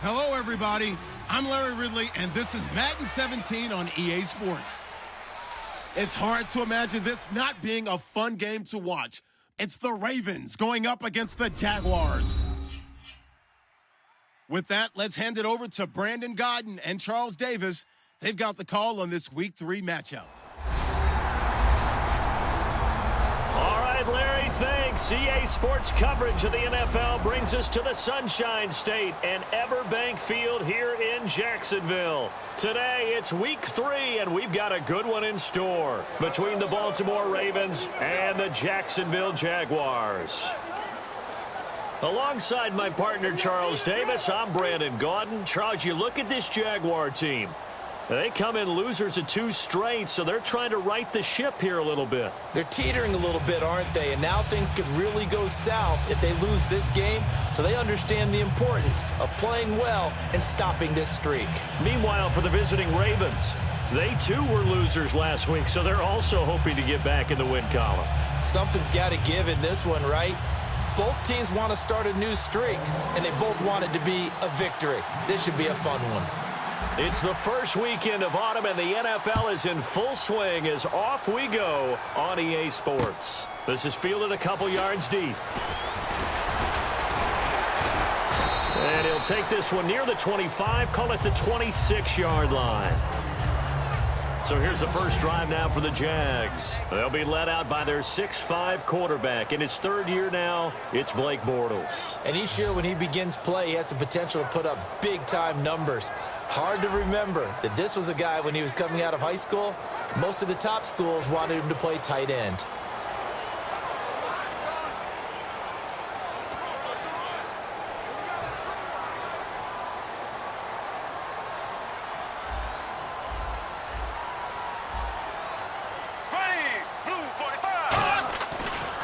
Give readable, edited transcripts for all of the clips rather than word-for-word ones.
Hello, everybody. I'm Larry Ridley, and this is Madden 17 on EA Sports. It's hard to imagine this not being a fun game to watch. It's the Ravens going up against the Jaguars. With that, let's hand it over to Brandon Godden and Charles Davis. They've got the call on this Week 3 matchup. All right, Larry, thanks. EA Sports coverage of the NFL brings us to the Sunshine State and Everbank Field here in Jacksonville. Today, it's Week 3, and we've got a good one in store between the Baltimore Ravens and the Jacksonville Jaguars. Alongside my partner, Charles Davis, I'm Brandon Godden. Charles, you look at this Jaguar team. They come in losers of 2 straight, so they're trying to right the ship here a little bit. They're teetering a little bit, aren't they? And now things could really go south if they lose this game, so they understand the importance of playing well and stopping this streak. Meanwhile, for the visiting Ravens, they too were losers last week, so they're also hoping to get back in the win column. Something's got to give in this one, right? Both teams want to start a new streak, and they both want it to be a victory. This should be a fun one. It's the first weekend of autumn, and the NFL is in full swing as off we go on EA Sports. This is fielded a couple yards deep. And he'll take this one near the 25, call it the 26-yard line. So here's the first drive now for the Jags. They'll be led out by their 6'5" quarterback. In his 3rd year now, it's Blake Bortles. And each year when he begins play, he has the potential to put up big-time numbers. Hard to remember that this was a guy when he was coming out of high school. Most of the top schools wanted him to play tight end.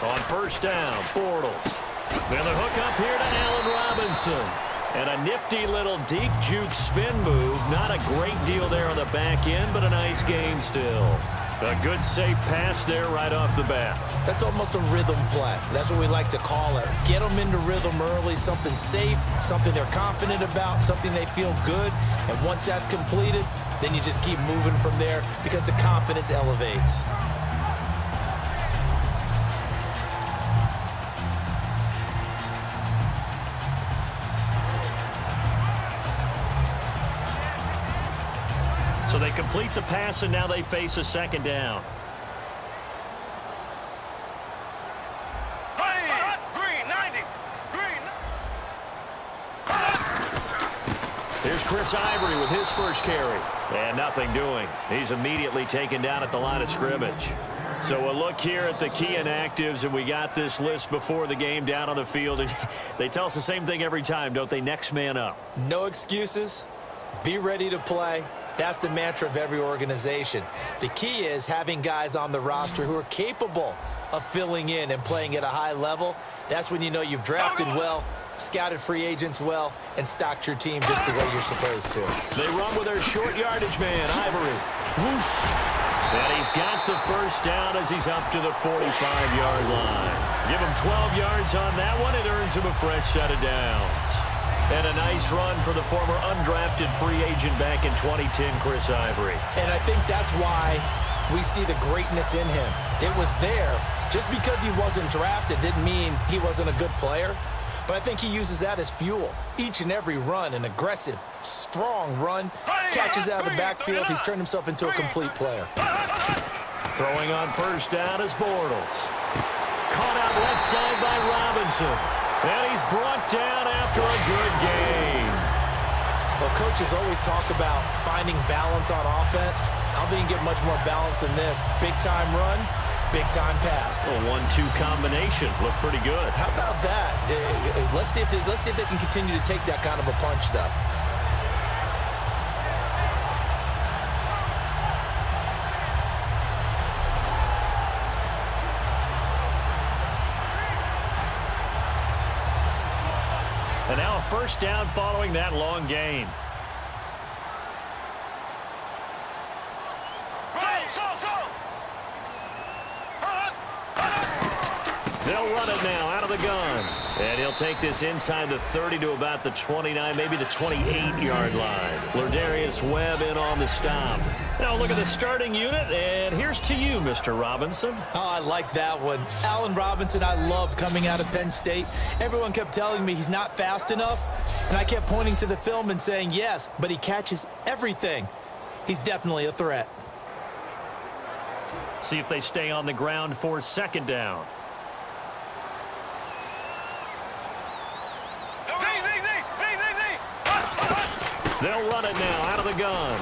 On first down, Bortles. Then the hook up here to Allen Robinson. And a nifty little deep juke spin move. Not a great deal there on the back end, but a nice gain still. A good, safe pass there right off the bat. That's almost a rhythm play. That's what we like to call it. Get them into rhythm early, something safe, something they're confident about, something they feel good. And once that's completed, then you just keep moving from there because the confidence elevates. So they complete the pass, and now they face a second down. Here's Chris Ivory with his first carry. And nothing doing. He's immediately taken down at the line of scrimmage. So a look here at the key inactives, and we got this list before the game down on the field. And they tell us the same thing every time, don't they? Next man up. No excuses. Be ready to play. That's the mantra of every organization. The key is having guys on the roster who are capable of filling in and playing at a high level. That's when you know you've drafted well, scouted free agents well, and stocked your team just the way you're supposed to. They run with their short yardage man, Ivory. Whoosh. And he's got the first down as he's up to the 45-yard line. Give him 12 yards on that one. It earns him a fresh set of downs. And a nice run for the former undrafted free agent back in 2010, Chris Ivory. And I think that's why we see the greatness in him. It was there. Just because he wasn't drafted didn't mean he wasn't a good player. But I think he uses that as fuel. Each and every run, an aggressive, strong run, catches out of the backfield. He's turned himself into a complete player. Throwing on first down is Bortles. Caught out left side by Robinson. And he's brought down after a good game. Well, coaches always talk about finding balance on offense. I don't think you can get much more balance than this. Big-time run, big-time pass. A 1-2 combination. Looked pretty good. How about that? Let's see if they can continue to take that kind of a punch, though. And now a first down following that long gain. They'll run it now out of the gun. And he'll take this inside the 30 to about the 29, maybe the 28-yard line. Lardarius Webb in on the stop. Now look at the starting unit, and here's to you, Mr. Robinson. Oh, I like that one. Allen Robinson, I love coming out of Penn State. Everyone kept telling me he's not fast enough, and I kept pointing to the film and saying yes, but he catches everything. He's definitely a threat. See if they stay on the ground for second down. They'll run it now out of the gun.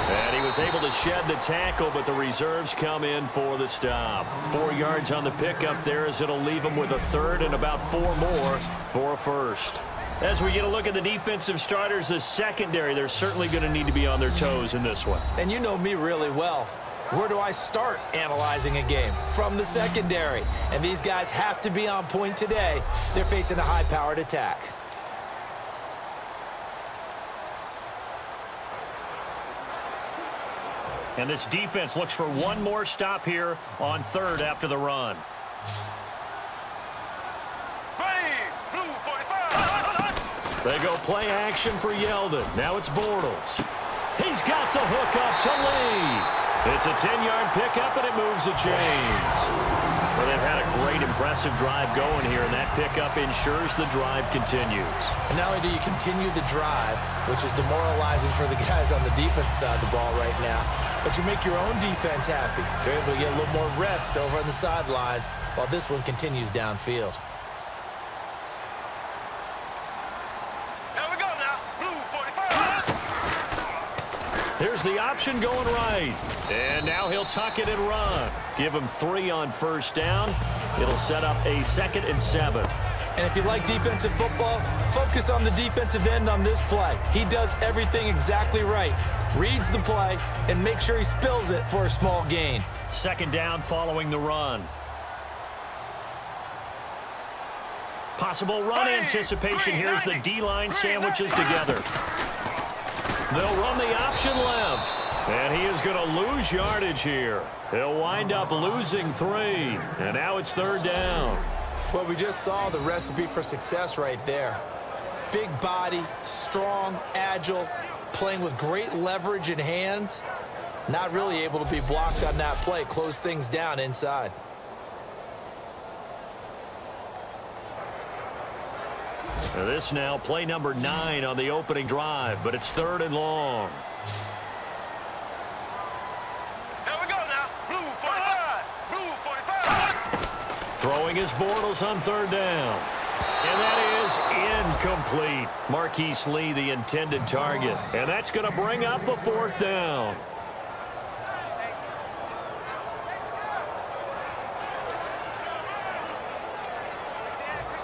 And he was able to shed the tackle, but the reserves come in for the stop. 4 yards on the pickup there as it'll leave him with a third and about 4 more for a first. As we get a look at the defensive starters, the secondary, they're certainly going to need to be on their toes in this one. And you know me really well. Where do I start analyzing a game? From the secondary. And these guys have to be on point today. They're facing a high-powered attack. And this defense looks for one more stop here on third after the run. They go play action for Yeldon. Now it's Bortles. He's got the hook up to Lee. It's a 10-yard pickup, and it moves the chains. Well, they've had a great, impressive drive going here, and that pickup ensures the drive continues. And not only do you continue the drive, which is demoralizing for the guys on the defense side of the ball right now, but you make your own defense happy. They're able to get a little more rest over on the sidelines while this one continues downfield. Here's the option going right. And now he'll tuck it and run. Give him 3 on first down. It'll set up a 2nd and 7. And if you like defensive football, focus on the defensive end on this play. He does everything exactly right. Reads the play and make sure he spills it for a small gain. 2nd down following the run. Possible run anticipation. Here's the D-line sandwiches together. They'll run the option left. And he is going to lose yardage here. He'll wind up losing 3. And now it's 3rd down. Well, we just saw the recipe for success right there. Big body, strong, agile, playing with great leverage in hands. Not really able to be blocked on that play. Close things down inside. This now play number 9 on the opening drive, but it's 3rd and long. Here we go now. Blue 45. Blue 45. Throwing his Bortles on 3rd down. And that is incomplete. Marquise Lee, the intended target. And that's going to bring up a 4th down.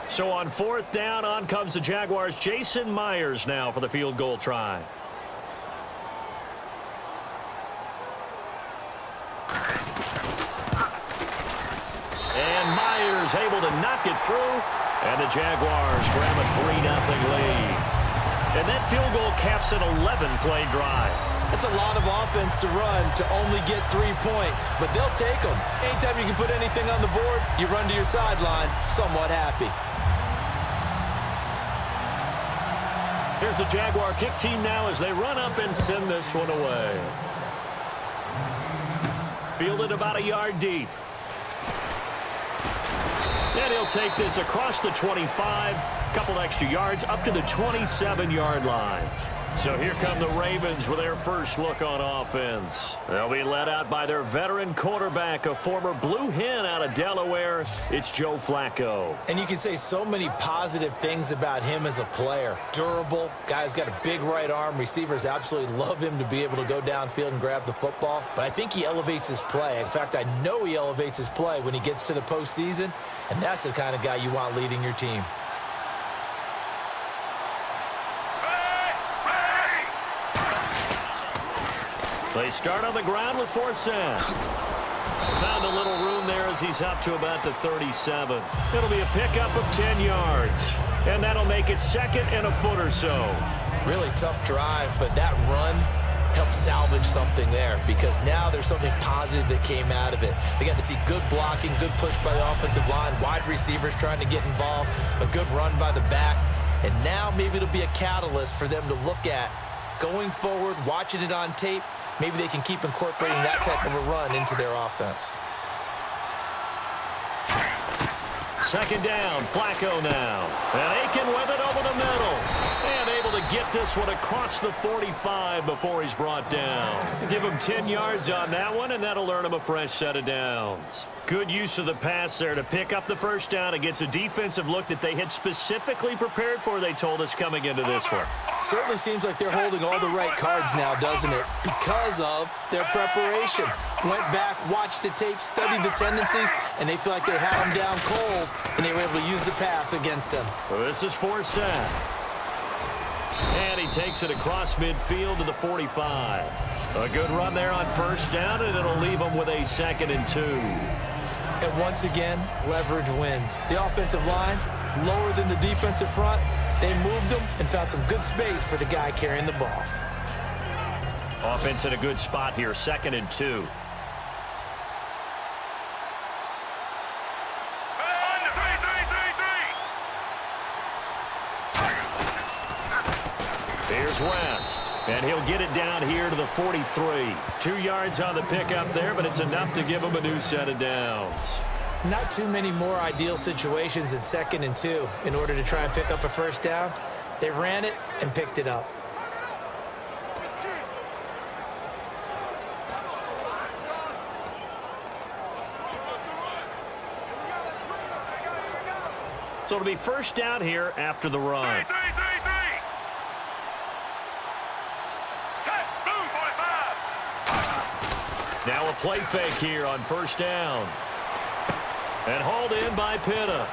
So on 4th down, on comes the Jaguars. Jason Myers now for the field goal try. And Myers able to knock it through. And the Jaguars grab a 3-0 lead. And that field goal caps an 11-play drive. That's a lot of offense to run to only get 3 points, but they'll take them. Anytime you can put anything on the board, you run to your sideline somewhat happy. Here's the Jaguar kick team now as they run up and send this one away. Fielded about a yard deep. And he'll take this across the 25, couple extra yards up to the 27-yard line. So here come the Ravens with their first look on offense. They'll be led out by their veteran quarterback, a former Blue Hen out of Delaware. It's Joe Flacco. And you can say so many positive things about him as a player. Durable, guy's got a big right arm. Receivers absolutely love him to be able to go downfield and grab the football. But I think he elevates his play. In fact, I know he elevates his play when he gets to the postseason. And that's the kind of guy you want leading your team. They start on the ground with 4 set. Found a little room there as he's up to about the 37. It'll be a pickup of 10 yards. And that'll make it 2nd and a foot or so. Really tough drive, but that run help salvage something there, because now there's something positive that came out of it. They got to see good blocking, good push by the offensive line, wide receivers trying to get involved, a good run by the back, and now maybe it'll be a catalyst for them to look at going forward, watching it on tape. Maybe they can keep incorporating that type of a run into their offense. Second down, Flacco now. And Aiken with it over the middle. And able to get this one across the 45 before he's brought down. Give him 10 yards on that one, and that'll earn him a fresh set of downs. Good use of the pass there to pick up the first down against a defensive look that they had specifically prepared for, they told us, coming into this one. Certainly seems like they're holding all the right cards now, doesn't it? Because of their preparation. Went back, watched the tape, studied the tendencies, and they feel like they had them down cold, and they were able to use the pass against them. This is fourth set. And he takes it across midfield to the 45. A good run there on first down, and it'll leave him with a 2nd and 2. And once again, leverage wins. The offensive line, lower than the defensive front. They moved them and found some good space for the guy carrying the ball. Offense in a good spot here, 2nd and 2. Here's West, and he'll get it down here to the 43. 2 yards on the pickup there, but it's enough to give him a new set of downs. Not too many more ideal situations in 2nd and 2 in order to try and pick up a first down. They ran it and picked it up. So it'll be first down here after the run. Now a play fake here on first down. And hauled in by Pitta.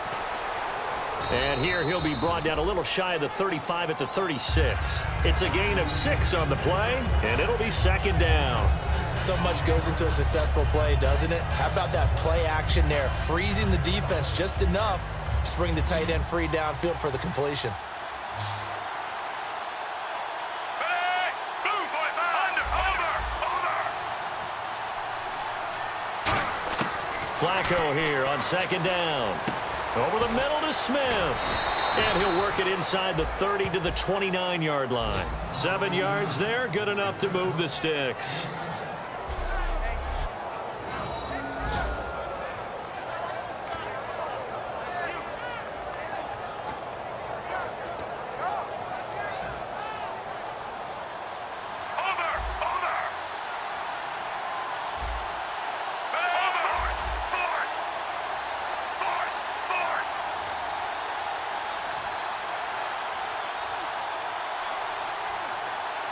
And here he'll be brought down a little shy of the 35 at the 36. It's a gain of 6 on the play, and it'll be 2nd down. So much goes into a successful play, doesn't it? How about that play action there? Freezing the defense just enough to bring the tight end free downfield for the completion. Flacco here on 2nd down. Over the middle to Smith. And he'll work it inside the 30 to the 29-yard line. 7 yards there, good enough to move the sticks.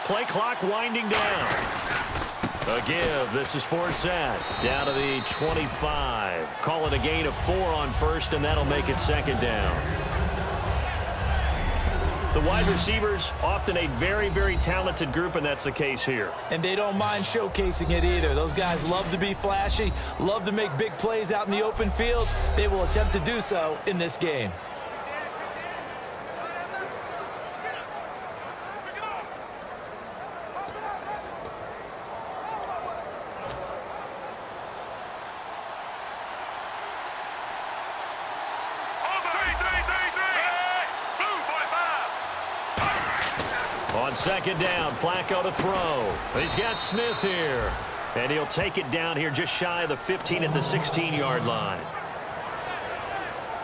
Play clock winding down. A give. This is fourth set. Down to the 25. Call it a gain of 4 on first, and that'll make it 2nd down. The wide receivers, often a very, very talented group, and that's the case here. And they don't mind showcasing it either. Those guys love to be flashy, love to make big plays out in the open field. They will attempt to do so in this game. On 2nd down, Flacco to throw. He's got Smith here. And he'll take it down here just shy of the 15 at the 16-yard line.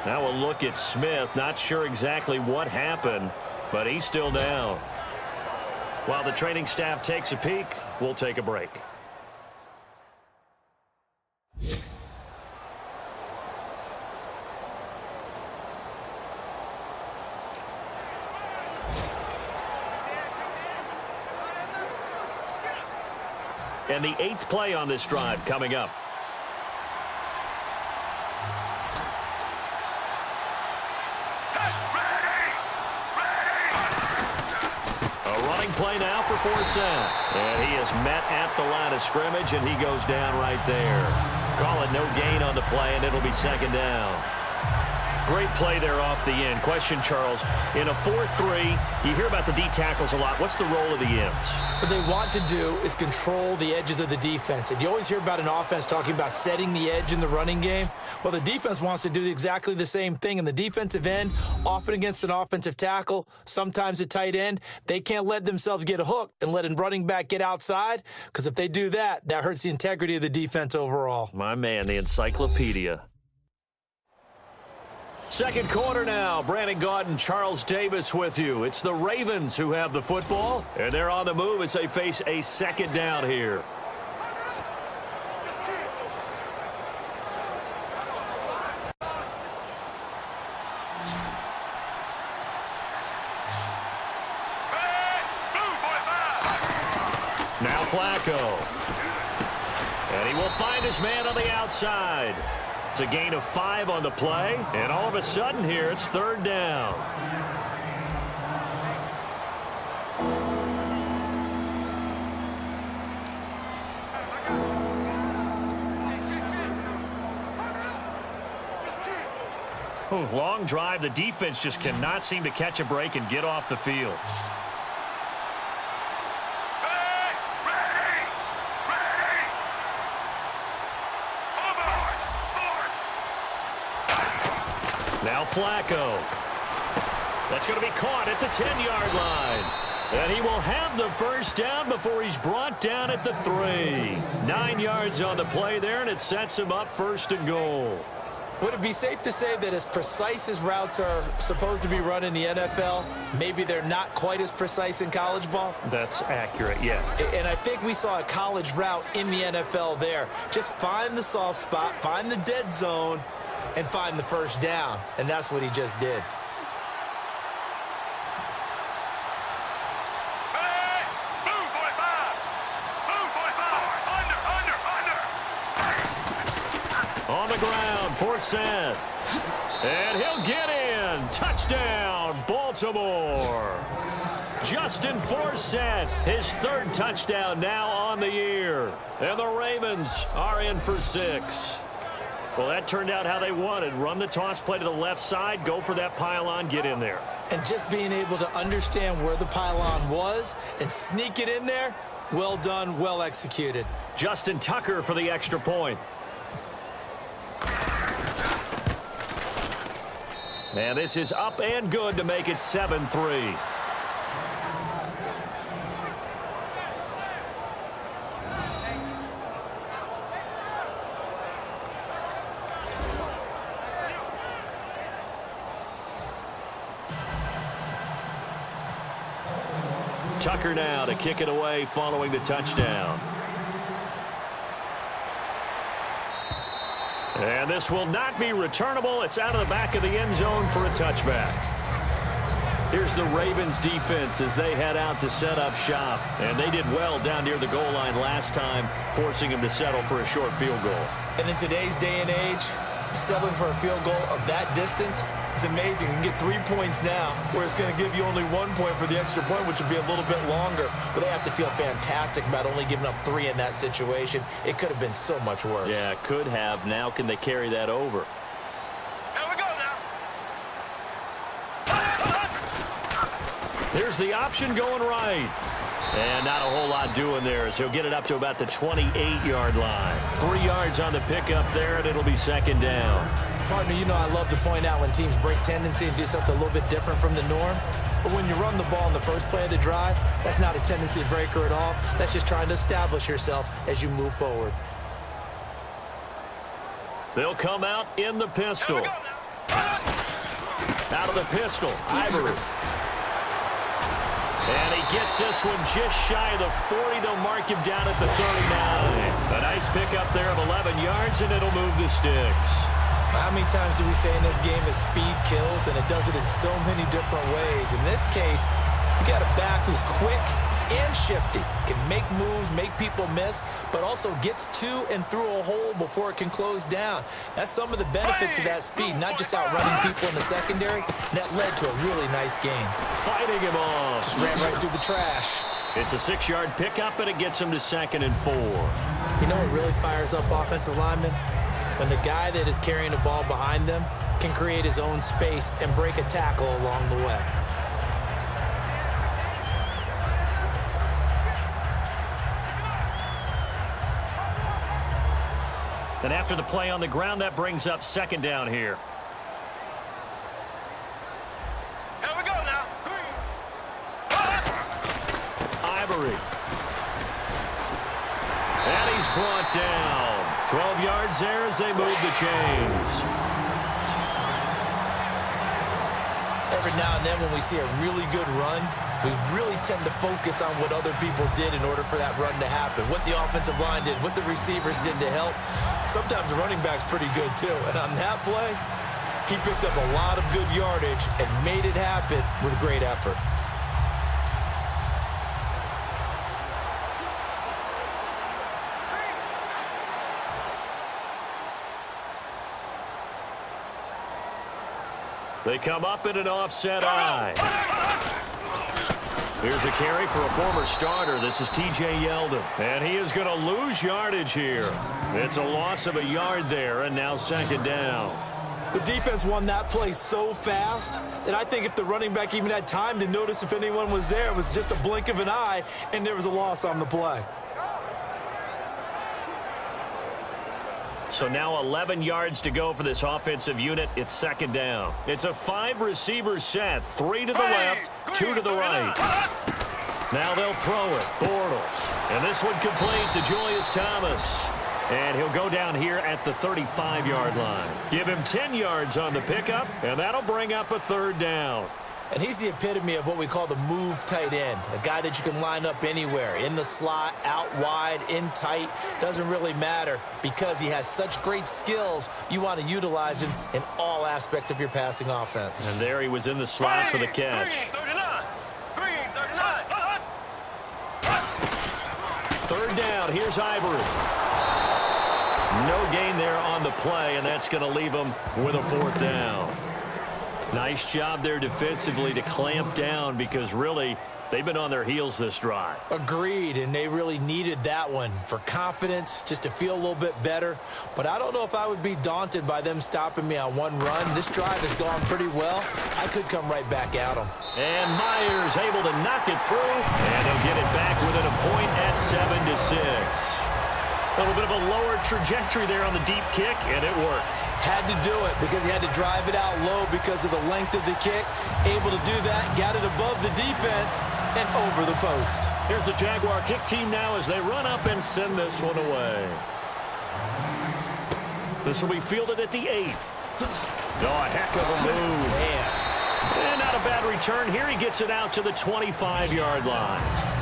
Now a look at Smith. Not sure exactly what happened, but he's still down. While the training staff takes a peek, we'll take a break. And the 8th play on this drive coming up. A running play now for Forsett. And he is met at the line of scrimmage, and he goes down right there. Call it no gain on the play, and it'll be 2nd down. Great play there off the end. Question, Charles, in a 4-3, you hear about the D tackles a lot. What's the role of the ends? What they want to do is control the edges of the defense. And you always hear about an offense talking about setting the edge in the running game. Well, the defense wants to do exactly the same thing. In the defensive end, often against an offensive tackle, sometimes a tight end, they can't let themselves get hooked and let a running back get outside, because if they do that, that hurts the integrity of the defense overall. My man, the encyclopedia. Second quarter now. Brandon Gaudin, Charles Davis with you. It's the Ravens who have the football, and they're on the move as they face a second down here. Now Flacco. And he will find his man on the outside. It's a gain of 5 on the play, and all of a sudden here, it's third down. Long drive. The defense just cannot seem to catch a break and get off the field. Now Flacco. That's going to be caught at the 10-yard line. And he will have the first down before he's brought down at the 3. 9 yards on the play there, and it sets him up first and goal. Would it be safe to say that as precise as routes are supposed to be run in the NFL, maybe they're not quite as precise in college ball? That's accurate, yeah. And I think we saw a college route in the NFL there. Just find the soft spot, find the dead zone, and find the first down. And that's what he just did. On the ground, Forsett. And he'll get in. Touchdown, Baltimore. Justin Forsett, his third touchdown now on the year. And the Ravens are in for 6. Well, that turned out how they wanted. Run the toss play to the left side, go for that pylon, get in there. And just being able to understand where the pylon was and sneak it in there, well done, well executed. Justin Tucker for the extra point. And this is up and good to make it 7-3. Tucker now to kick it away following the touchdown. And this will not be returnable. It's out of the back of the end zone for a touchback. Here's the Ravens defense as they head out to set up shop. And they did well down near the goal line last time, forcing him to settle for a short field goal. And in today's day and age, settling for a field goal of that distance is amazing. You can get 3 points now, where it's going to give you only 1 point for the extra point, which will be a little bit longer. But they have to feel fantastic about only giving up 3 in that situation. It could have been so much worse. Yeah, could have. Now can they carry that over? Here we go now. Here's the option going right. And not a whole lot doing there as he'll get it up to about the 28-yard line. 3 yards on the pickup there, and it'll be second down. Partner, you know I love to point out when teams break tendency and do something a little bit different from the norm. But when you run the ball in the first play of the drive, that's not a tendency breaker at all. That's just trying to establish yourself as you move forward. They'll come out in the pistol. Out of the pistol, Ivory. And he gets this one just shy of the 40. They'll mark him down at the 39. A nice pickup there of 11 yards, and it'll move the sticks. How many times do we say in this game that speed kills, and it does it in so many different ways? In this case, you got a back who's quick and shifty, can make moves, make people miss, but also gets to and through a hole before it can close down. That's some of the benefits of that speed, not just outrunning people in the secondary. That led to a really nice game. Fighting him off. Just ran right through the trash. It's a 6-yard pickup, and it gets him to 2nd and 4. You know what really fires up offensive linemen? When the guy that is carrying the ball behind them can create his own space and break a tackle along the way. And after the play on the ground, that brings up second down here. Here we go now. Ivory. And he's brought down. 12 yards there as they move the chains. Every now and then when we see a really good run, we really tend to focus on what other people did in order for that run to happen, what the offensive line did, what the receivers did to help. Sometimes the running back's pretty good too. And on that play, he picked up a lot of good yardage and made it happen with great effort. They come up in an offset eye. Here's a carry for a former starter. This is T.J. Yeldon. And he is going to lose yardage here. It's a loss of a yard there, and now second down. The defense won that play so fast that I think if the running back even had time to notice if anyone was there, it was just a blink of an eye, and there was a loss on the play. So now 11 yards to go for this offensive unit. It's second down. It's a 5-receiver set. 3 to the left, 2 to the right. Now they'll throw it. Bortles. And this one complete to Julius Thomas. And he'll go down here at the 35-yard line. Give him 10 yards on the pickup, and that'll bring up a third down. And he's the epitome of what we call the move tight end, a guy that you can line up anywhere, in the slot, out wide, in tight, doesn't really matter because he has such great skills. You want to utilize him in all aspects of your passing offense. And there he was in the slot for the catch. Green 39. Third down, here's Ivory. No gain there on the play, and that's going to leave him with a fourth down. Nice job there defensively to clamp down because really they've been on their heels this drive. Agreed, and they really needed that one for confidence, just to feel a little bit better. But I don't know if I would be daunted by them stopping me on one run. This drive has gone pretty well. I could come right back at them. And Myers able to knock it through, and he'll get it back within a point at 7-6. A little bit of a lower trajectory there on the deep kick, and it worked. Had to do it because he had to drive it out low because of the length of the kick. Able to do that, got it above the defense and over the post. Here's the Jaguar kick team now as they run up and send this one away. This will be fielded at the 8. Oh, a heck of a move. Man. And not a bad return here. He gets it out to the 25-yard line.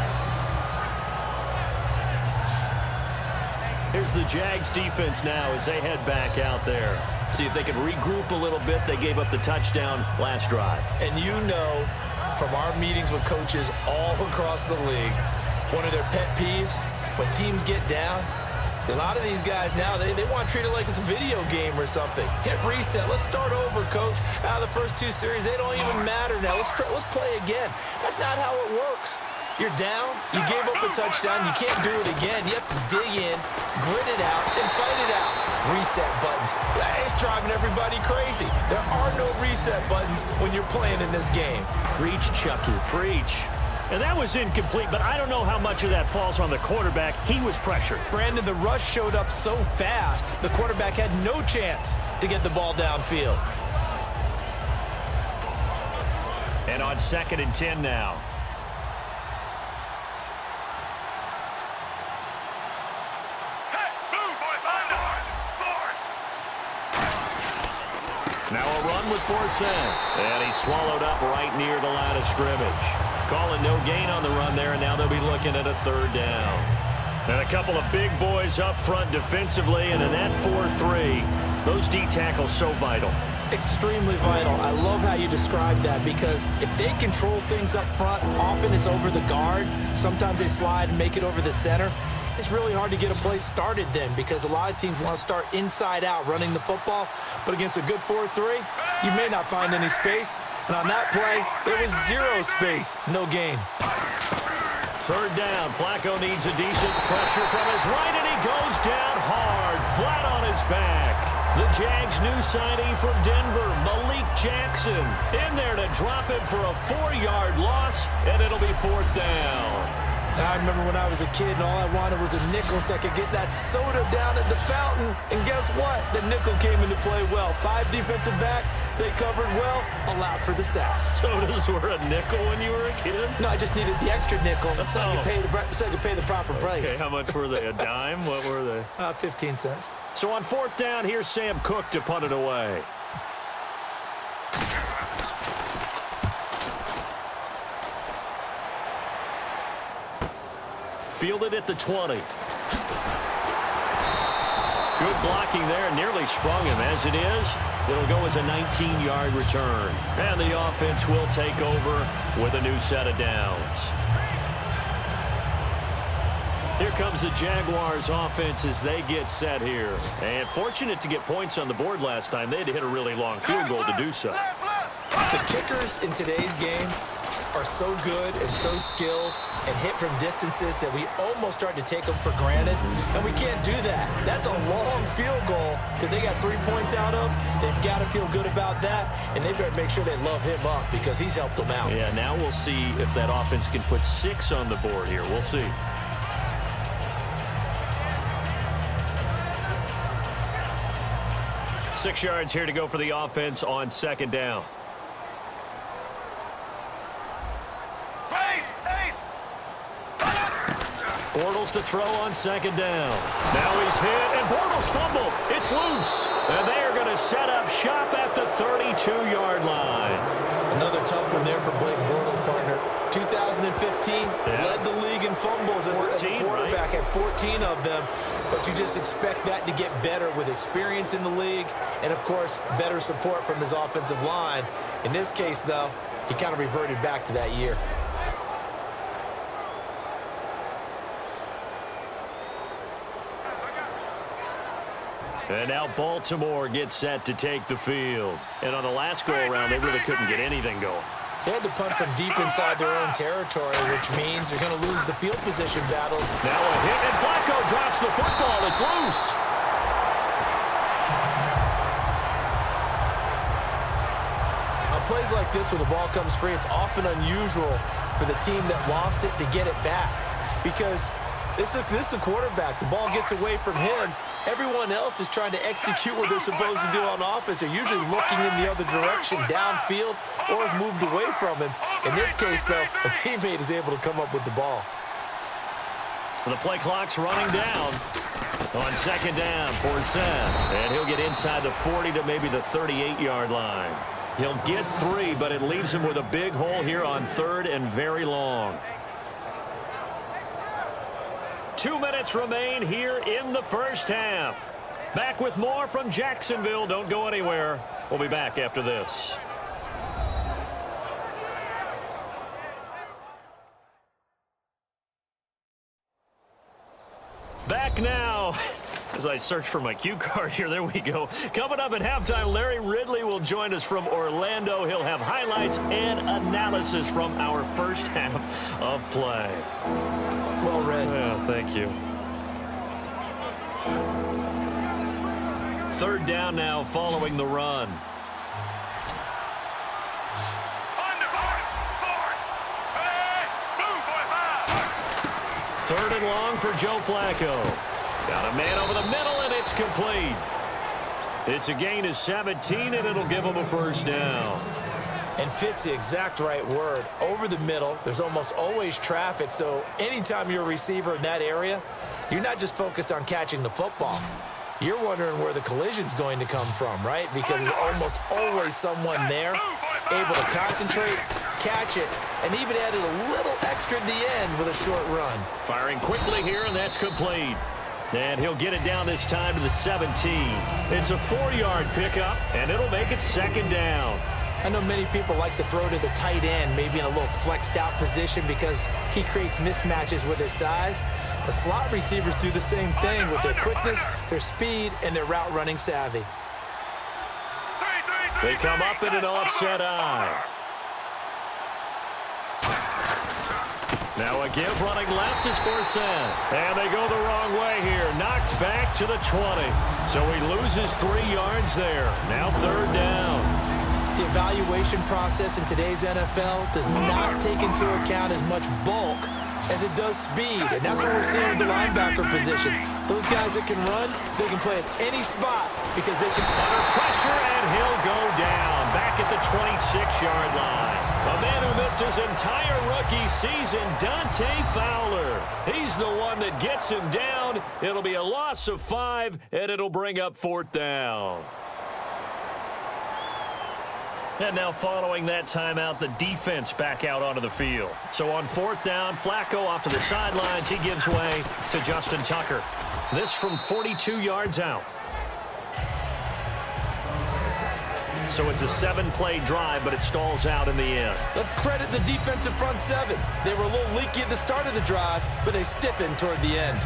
Here's the Jags defense now as they head back out there. See if they can regroup a little bit. They gave up the touchdown last drive. And you know from our meetings with coaches all across the league, one of their pet peeves, when teams get down, a lot of these guys now, they want to treat it like it's a video game or something. Hit reset. Let's start over, coach. Out of the first 2 series, they don't even matter now. Let's play again. That's not how it works. You're down, you gave up a touchdown, you can't do it again. You have to dig in, grit it out, and fight it out. Reset buttons. It's driving everybody crazy. There are no reset buttons when you're playing in this game. Preach, Chucky, preach. And that was incomplete, but I don't know how much of that falls on the quarterback. He was pressured. Brandon, the rush showed up so fast, the quarterback had no chance to get the ball downfield. And on 2nd and 10 now. Now a run with Forsett. And he's swallowed up right near the line of scrimmage. Calling no gain on the run there, and now they'll be looking at a third down. And a couple of big boys up front defensively, and in that 4-3, those D tackles so vital. Extremely vital. I love how you describe that because if they control things up front, often it's over the guard. Sometimes they slide and make it over the center. It's really hard to get a play started then because a lot of teams want to start inside out running the football. But against a good 4-3, you may not find any space. And on that play, there was 0 space, no gain. Third down. Flacco needs a decent pressure from his right, and he goes down hard, flat on his back. The Jags' new signing from Denver, Malik Jackson, in there to drop it for a 4-yard loss, and it'll be 4th down. I remember when I was a kid and all I wanted was a nickel so I could get that soda down at the fountain. And guess what? The nickel came into play well. 5 defensive backs, they covered well, allowed for the sacks. Sodas were a nickel when you were a kid? No, I just needed the extra nickel so I could pay the proper price. Okay, how much were they? A dime? What were they? 15 cents. So on 4th down, here's Sam Cook to punt it away. Fielded at the 20. Good blocking there. Nearly sprung him. As it is, it'll go as a 19-yard return. And the offense will take over with a new set of downs. Here comes the Jaguars offense as they get set here. And fortunate to get points on the board last time. They had to hit a really long field goal to do so. The kickers in today's game are so good and so skilled and hit from distances that we almost start to take them for granted, and we can't do that. That's a long field goal that they got 3 points out of. They've got to feel good about that, and they better make sure they love him up because he's helped them out. Yeah, now we'll see if that offense can put 6 on the board here. We'll see. Six yards here to go for the offense on 2nd down. Bortles to throw on 2nd down. Now he's hit, and Bortles fumbled. It's loose. And they are going to set up shop at the 32-yard line. Another tough one there for Blake Bortles, partner. 2015, led the league in fumbles as a quarterback, had 14 of them. But you just expect that to get better with experience in the league and, of course, better support from his offensive line. In this case, though, he kind of reverted back to that year. And now Baltimore gets set to take the field. And on the last go-around, they really couldn't get anything going. They had to punt from deep inside their own territory, which means they're going to lose the field position battles. Now a hit, and Flacco drops the football. It's loose. On plays like this, when the ball comes free, it's often unusual for the team that lost it to get it back. Because this is a quarterback. The ball gets away from him. Everyone else is trying to execute what they're supposed to do on offense. They're usually looking in the other direction, downfield, or have moved away from him. In this case, though, a teammate is able to come up with the ball. The play clock's running down on 2nd down for Seth. And he'll get inside the 40 to maybe the 38-yard line. He'll get 3, but it leaves him with a big hole here on 3rd and very long. 2 minutes remain here in the first half. Back with more from Jacksonville. Don't go anywhere. We'll be back after this. Back now. As I search for my cue card here, there we go. Coming up at halftime, Larry Ridley will join us from Orlando. He'll have highlights and analysis from our first half of play. Well read. Yeah, thank you. 3rd down now following the run. Third and long for Joe Flacco. Got a man over the middle, and it's complete. It's a gain of 17, and it'll give him a 1st down. And fits the exact right word. Over the middle, there's almost always traffic, so anytime you're a receiver in that area, you're not just focused on catching the football. You're wondering where the collision's going to come from, right? Because there's almost always someone there able to concentrate, catch it, and even added a little extra at the end with a short run. Firing quickly here, and that's complete. And he'll get it down this time to the 17. It's a 4-yard pickup, and it'll make it 2nd down. I know many people like to throw to the tight end, maybe in a little flexed out position because he creates mismatches with his size. The slot receivers do the same thing with their quickness, their speed, and their route running savvy. They come up in an offset eye. Now a give running left is Forsett. And they go the wrong way here. Knocked back to the 20. So he loses 3 yards there. Now 3rd down. The evaluation process in today's NFL does not take into account as much bulk as it does speed. And that's what we're seeing with the linebacker position. Those guys that can run, they can play at any spot because they can. Under pressure, and he'll go down back at the 26-yard line. A man who missed his entire rookie season, Dante Fowler. He's the one that gets him down. It'll be a loss of 5, and it'll bring up 4th down. And now following that timeout, the defense back out onto the field. So on 4th down, Flacco off to the sidelines. He gives way to Justin Tucker. This from 42 yards out. So it's a 7-play drive, but it stalls out in the end. Let's credit the defensive front 7. They were a little leaky at the start of the drive, but they stiffened toward the end.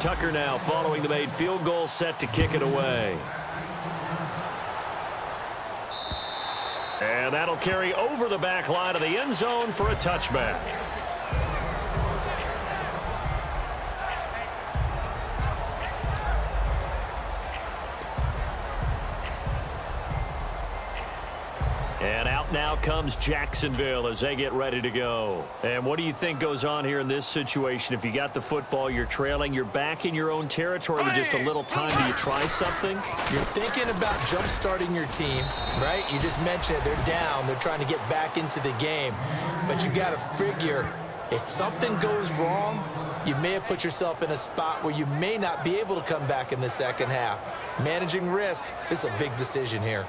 Tucker now following the made field goal, set to kick it away. And that'll carry over the back line of the end zone for a touchback. And out now comes Jacksonville as they get ready to go. And what do you think goes on here in this situation? If you got the football, you're trailing, you're back in your own territory with just a little time. Do you try something? You're thinking about jump-starting your team, right? You just mentioned it. They're down. They're trying to get back into the game. But you got to figure if something goes wrong, you may have put yourself in a spot where you may not be able to come back in the second half. Managing risk, this is a big decision here.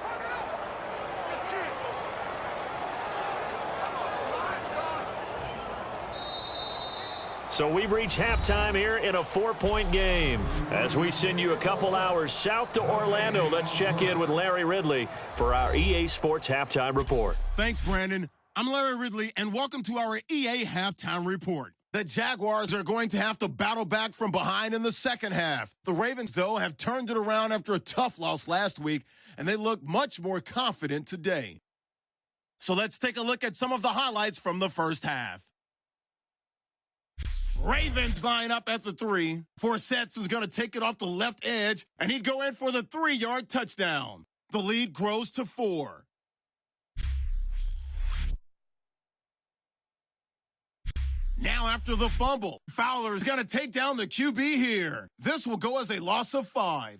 So we've reached halftime here in a 4-point game. As we send you a couple hours south to Orlando, let's check in with Larry Ridley for our EA Sports Halftime Report. Thanks, Brandon. I'm Larry Ridley, and welcome to our EA Halftime Report. The Jaguars are going to have to battle back from behind in the second half. The Ravens, though, have turned it around after a tough loss last week, and they look much more confident today. So let's take a look at some of the highlights from the first half. Ravens line up at the 3. Forsett is going to take it off the left edge, and he'd go in for the 3-yard touchdown. The lead grows to 4. Now after the fumble, Fowler is going to take down the QB here. This will go as a loss of 5.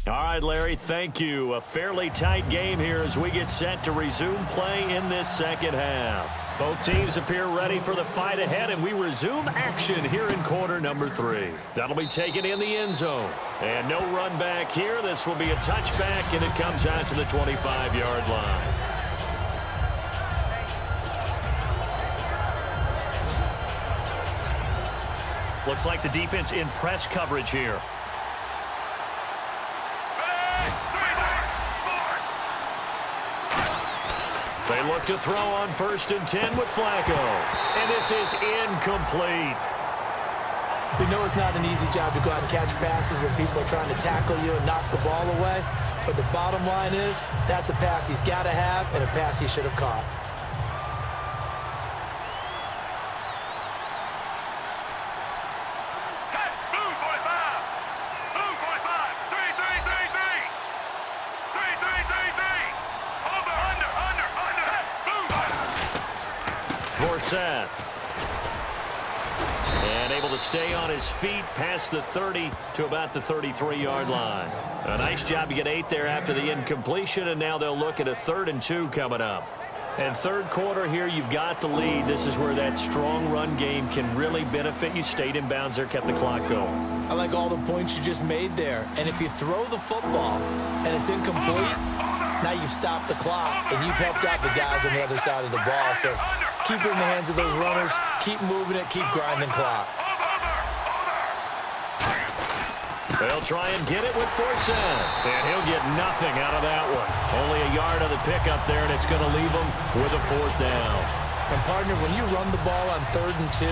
All right, Larry, thank you. A fairly tight game here as we get set to resume play in this second half. Both teams appear ready for the fight ahead, and we resume action here in quarter number 3. That'll be taken in the end zone. And no run back here. This will be a touchback, and it comes out to the 25-yard line. Looks like the defense in press coverage here. They look to throw on 1st and 10 with Flacco. And this is incomplete. We know it's not an easy job to go out and catch passes when people are trying to tackle you and knock the ball away. But the bottom line is, that's a pass he's got to have and a pass he should have caught. Forsett. And able to stay on his feet past the 30 to about the 33-yard line. A nice job to get 8 there after the incompletion, and now they'll look at a 3rd and 2 coming up. And third quarter here, you've got the lead. This is where that strong run game can really benefit you. Stayed in bounds there, kept the clock going. I like all the points you just made there. And if you throw the football and it's incomplete, now you've stopped the clock and you've helped out the guys on the other side of the ball. So keep it in the hands of those runners, keep moving it, keep grinding clock. They'll try and get it with Forsett. And he'll get nothing out of that one. Only a yard of the pickup there, and it's going to leave him with a 4th down. And, partner, when you run the ball on 3rd and 2,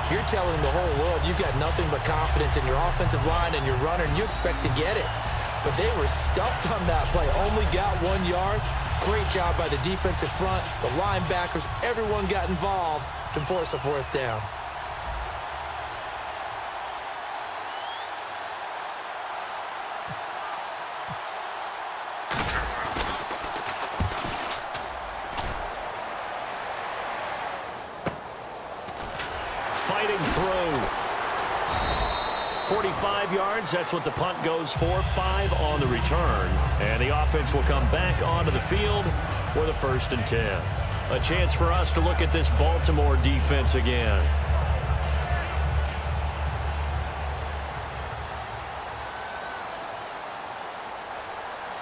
you're telling the whole world you've got nothing but confidence in your offensive line and your runner, and you expect to get it. But they were stuffed on that play. Only got 1 yard. Great job by the defensive front, the linebackers, everyone got involved to force a 4th down. Fighting through. 45 yards, that's what the punt goes for. 5 on the return. And the offense will come back onto the field with a 1st and 10. A chance for us to look at this Baltimore defense again.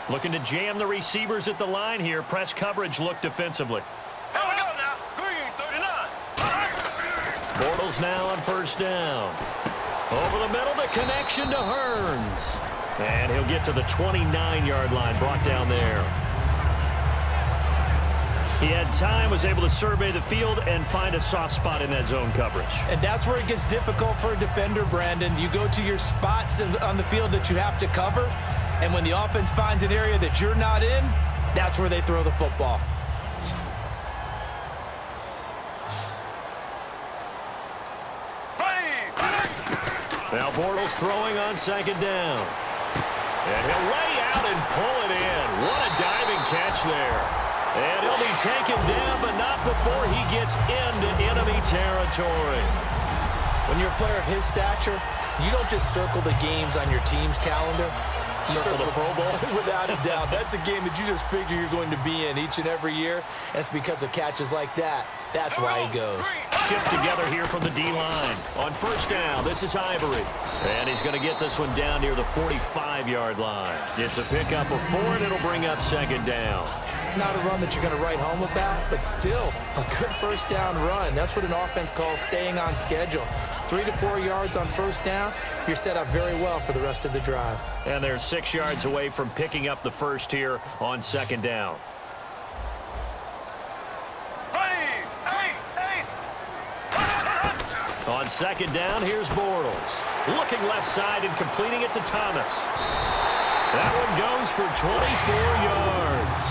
Looking to jam the receivers at the line here. Press coverage look defensively. Here we go now. Green, 39. Bortles now on 1st down. Over the middle, the connection to Hearns. And he'll get to the 29-yard line, brought down there. He had time, was able to survey the field and find a soft spot in that zone coverage. And that's where it gets difficult for a defender, Brandon. You go to your spots on the field that you have to cover, and when the offense finds an area that you're not in, that's where they throw the football. Now Bortles throwing on 2nd down. And he'll lay out and pull it in. What a diving catch there. And he'll be taken down, but not before he gets into enemy territory. When you're a player of his stature, you don't just circle the games on your team's calendar. You Circle the Pro Bowl? Without a doubt. That's a game that you just figure you're going to be in each and every year. And it's because of catches like that. That's why he goes. Shift together here from the D-line. On 1st down, this is Ivory. And he's going to get this one down near the 45-yard line. It's a pickup of 4, and it'll bring up 2nd down. Not a run that you're going to write home about, but still a good 1st down run. That's what an offense calls staying on schedule. 3 to 4 yards on 1st down, you're set up very well for the rest of the drive. And they're 6 yards away from picking up the 1st here on 2nd down. On 2nd down, here's Bortles. Looking left side and completing it to Thomas. That one goes for 24 yards.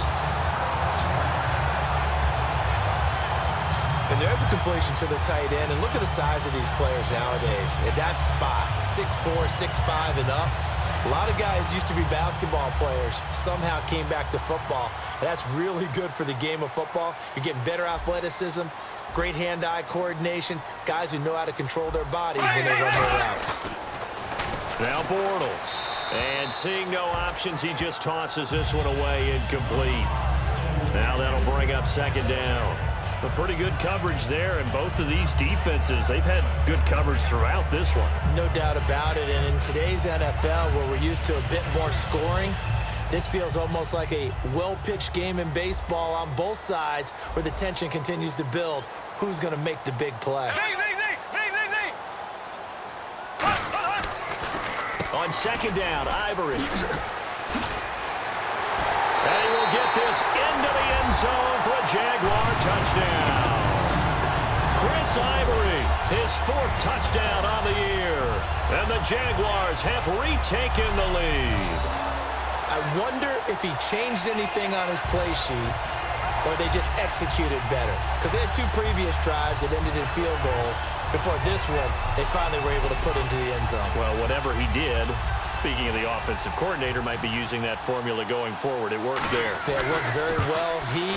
And there's a completion to the tight end. And look at the size of these players nowadays. At that spot, 6'4", 6'5", and up. A lot of guys used to be basketball players, somehow came back to football. And that's really good for the game of football. You're getting better athleticism, great hand-eye coordination, guys who know how to control their bodies when they run their routes. Now Bortles. And seeing no options, he just tosses this one away incomplete. Now that'll bring up 2nd down. But pretty good coverage there, and both of these defenses, they've had good coverage throughout this one. No doubt about it, and in today's NFL, where we're used to a bit more scoring, this feels almost like a well-pitched game in baseball on both sides, where the tension continues to build. Who's going to make the big play? On 2nd down, Ivory. And he will get this into the end zone for a Jaguar touchdown. Chris Ivory, his 4th touchdown on the year. And the Jaguars have retaken the lead. I wonder if he changed anything on his play sheet or they just executed better. Because they had 2 previous drives that ended in field goals. Before this one, they finally were able to put into the end zone. Well, whatever he did, speaking of the offensive coordinator, might be using that formula going forward. It worked there. Yeah, it worked very well. He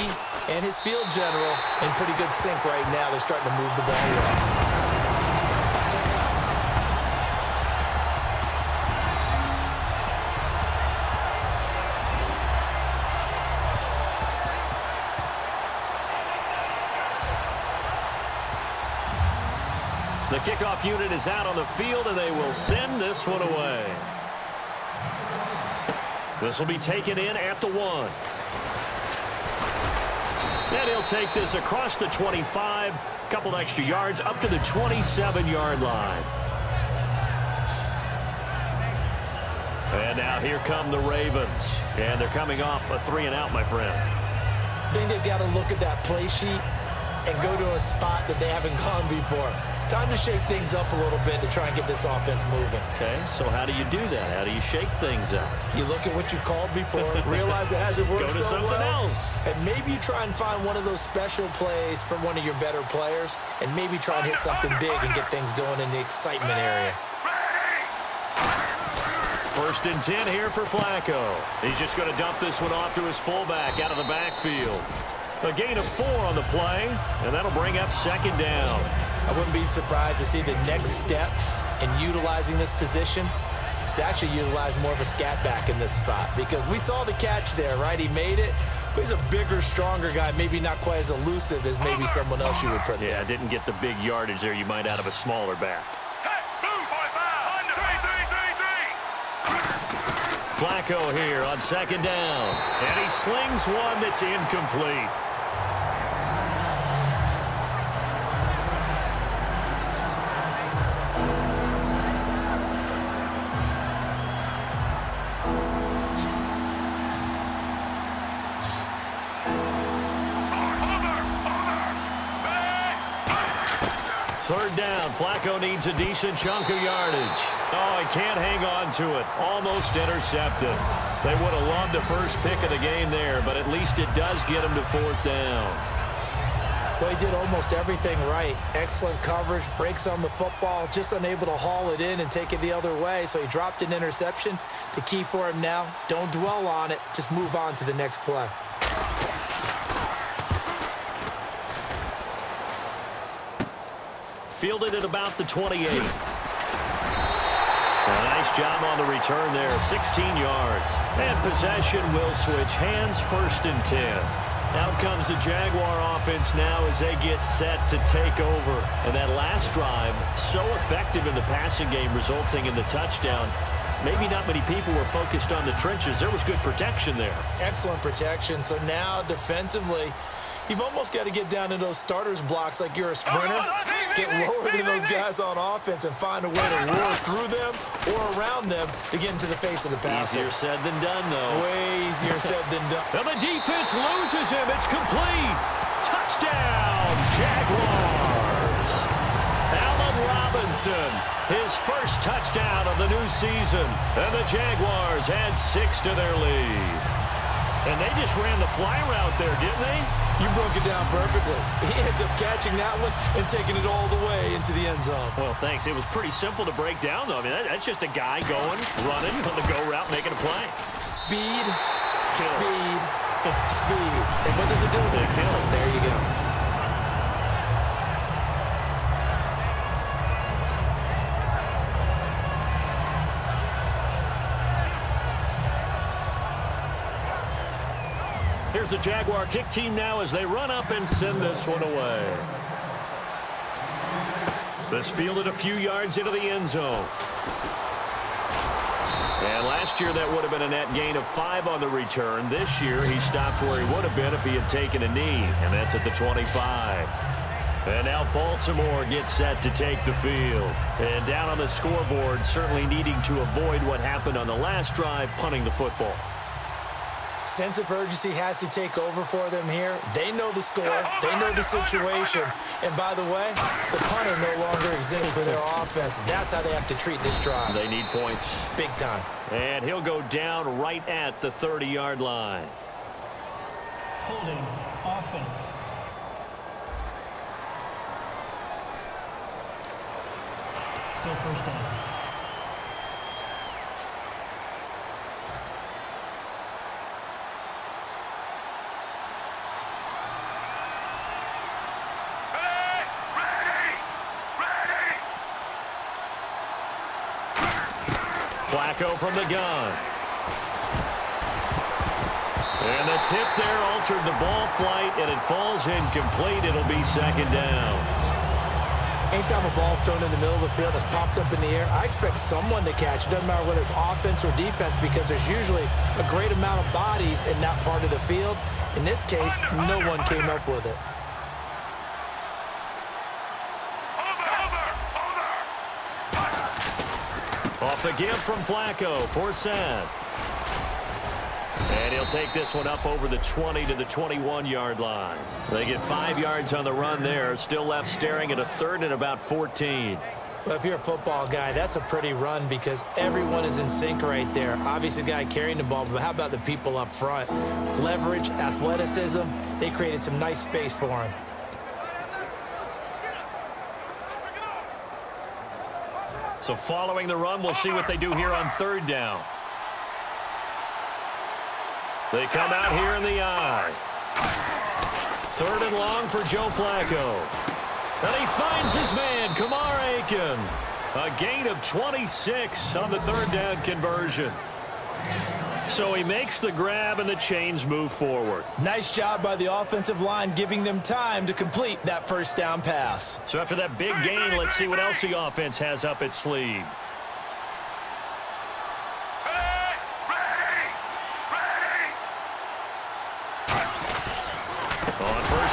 and his field general in pretty good sync right now. They're starting to move the ball well. The kickoff unit is out on the field, and they will send this one away. This will be taken in at the 1. And he'll take this across the 25, a couple extra yards, up to the 27-yard line. And now here come the Ravens. And they're coming off a 3-and-out, my friend. I think they've got to look at that play sheet and go to a spot that they haven't gone before. Time to shake things up a little bit to try and get this offense moving. Okay, so how do you do that? How do you shake things up? You look at what you called before, realize it hasn't worked Go to so something well, else. and maybe you try and find one of those special plays from one of your better players, and maybe try and hit something big and get things going in the excitement area. First and 10 here for Flacco. He's just going to dump this one off to his fullback out of the backfield. A gain of 4 on the play, and that'll bring up second down. I wouldn't be surprised to see the next step in utilizing this position is to actually utilize more of a scat back in this spot, because we saw the catch there, right? He made it, but he's a bigger, stronger guy, maybe not quite as elusive as maybe someone else you would put there. Yeah, didn't get the big yardage there you might out of a smaller back. Flacco here on second down, and he slings one that's incomplete. Third down, Flacco needs a decent chunk of yardage. Oh, he can't hang on to it. Almost intercepted. They would have loved the first pick of the game there, but at least it does get him to fourth down. Well, he did almost everything right. Excellent coverage, breaks on the football, just unable to haul it in and take it the other way, so he dropped an interception. The key for him now, don't dwell on it, just move on to the next play. Fielded at about the 28. A nice job on the return there, 16 yards. And possession will switch hands, first and 10. Out comes the Jaguar offense now as they get set to take over. And that last drive, so effective in the passing game, resulting in the touchdown. Maybe not many people were focused on the trenches. There was good protection there. Excellent protection. So now defensively, you've almost got to get down to those starters blocks like you're a sprinter. Get lower than those guys on offense and find a way to roar through them or around them to get into the face of the passer. Easier said than done, though. Way easier said than done. And the defense loses him. It's complete. Touchdown, Jaguars. Allen Robinson, his first touchdown of the new season. And the Jaguars add 6 to their lead. And they just ran the fly route there, didn't they? You broke it down perfectly. He ends up catching that one and taking it all the way into the end zone. Well, thanks. It was pretty simple to break down, though. I mean, that's just a guy going, running on the go route, making a play. Speed, Kills. speed, speed. And what does it do? It kills. There you go. Here's the Jaguar kick team now as they run up and send this one away. This fielded a few yards into the end zone. And last year that would have been a net gain of 5 on the return. This year he stopped where he would have been if he had taken a knee, and that's at the 25. And now Baltimore gets set to take the field. And down on the scoreboard, certainly needing to avoid what happened on the last drive, punting the football. Sense of urgency has to take over for them here. They know the score. They know the situation. And by the way, the punter no longer exists for their offense. That's how they have to treat this drive. They need points. Big time. And he'll go down right at the 30-yard line. Holding offense. Still first down. Flacco from the gun. And the tip there altered the ball flight, and it falls incomplete. It'll be second down. Anytime a ball's thrown in the middle of the field that's popped up in the air, I expect someone to catch. It doesn't matter whether it's offense or defense, because there's usually a great amount of bodies in that part of the field. In this case, no one came up with it. handoff. A give from Flacco for Sad. And he'll take this one up over the 20 to the 21-yard line. They get 5 yards on the run there. Still left staring at a third and about 14. Well, if you're a football guy, that's a pretty run because everyone is in sync right there. Obviously, the guy carrying the ball, but how about the people up front? Leverage, athleticism, they created some nice space for him. So following the run, we'll see what they do here on third down. They come out here in the eye. Third and long for Joe Flacco. And he finds his man, Kamar Aiken. A gain of 26 on the third down conversion. So he makes the grab and the chains move forward. Nice job by the offensive line giving them time to complete that first down pass. So after that big gain, let's see what else the offense has up its sleeve.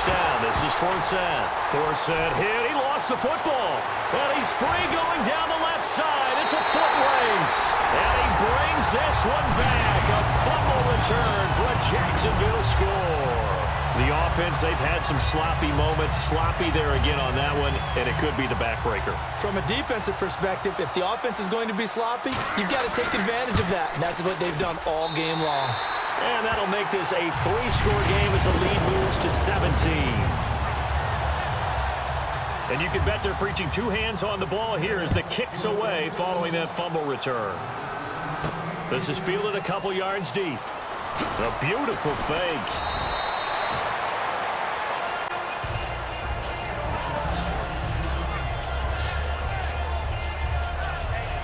Down. This is Forsett. Forsett hit. He lost the football. And he's free going down the left side. It's a foot race. And he brings this one back. A fumble return for a Jacksonville score. The offense, they've had some sloppy moments. Sloppy there again on that one, and it could be the backbreaker. From a defensive perspective, if the offense is going to be sloppy, you've got to take advantage of that. And that's what they've done all game long. And that'll make this a 3-score game as the lead moves to 17. And you can bet they're preaching 2 hands on the ball here as the kick's away following that fumble return. This is fielded a couple yards deep. A beautiful fake.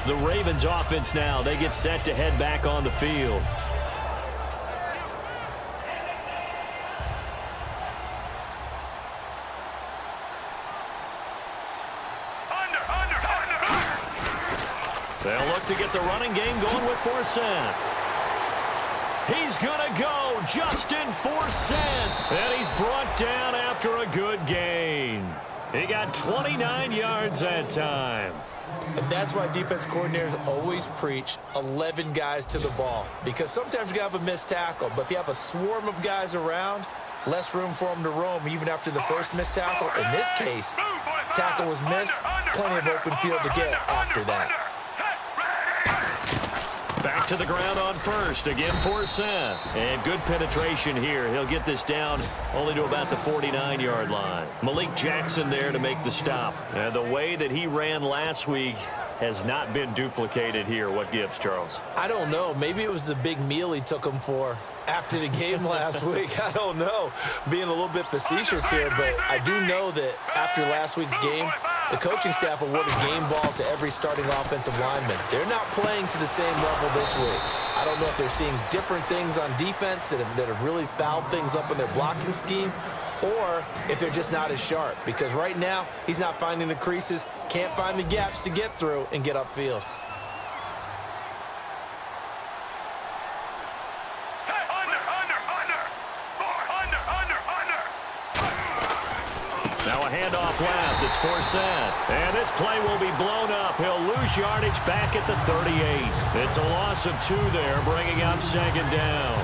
The Ravens offense now, they get set to head back on the field. They'll look to get the running game going with Forsett. He's going to go, Justin Forsett. And he's brought down after a good gain. He got 29 yards that time. And that's why defense coordinators always preach 11 guys to the ball. Because sometimes you got to have a missed tackle. But if you have a swarm of guys around, less room for them to roam even after the first missed tackle. In this case, tackle was missed. Plenty of open field to get after that. Back to the ground on first. Again, Forsett. And good penetration here. He'll get this down only to about the 49-yard line. Malik Jackson there to make the stop. And the way that he ran last week has not been duplicated here. What gives, Charles? I don't know. Maybe it was the big meal he took him for after the game last week. I don't know. Being a little bit facetious here, but I do know that after last week's game, the coaching staff awarded game balls to every starting offensive lineman. They're not playing to the same level this week. I don't know if they're seeing different things on defense that have really fouled things up in their blocking scheme, or if they're just not as sharp. Because right now, he's not finding the creases, can't find the gaps to get through and get upfield. Now a handoff left. It's Forsett. And this play will be blown up. He'll lose yardage back at the 38. It's a loss of 2 there, bringing up second down.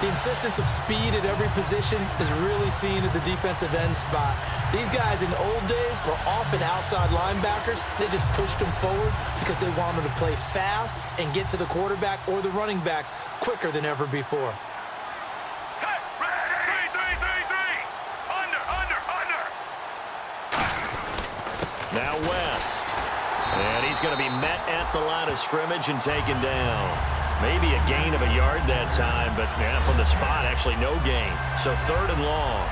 The insistence of speed at every position is really seen at the defensive end spot. These guys in the old days were often outside linebackers. They just pushed them forward because they wanted to play fast and get to the quarterback or the running backs quicker than ever before. Now West. And he's going to be met at the line of scrimmage and taken down. Maybe a gain of a yard that time, but from the spot, actually no gain. So third and long.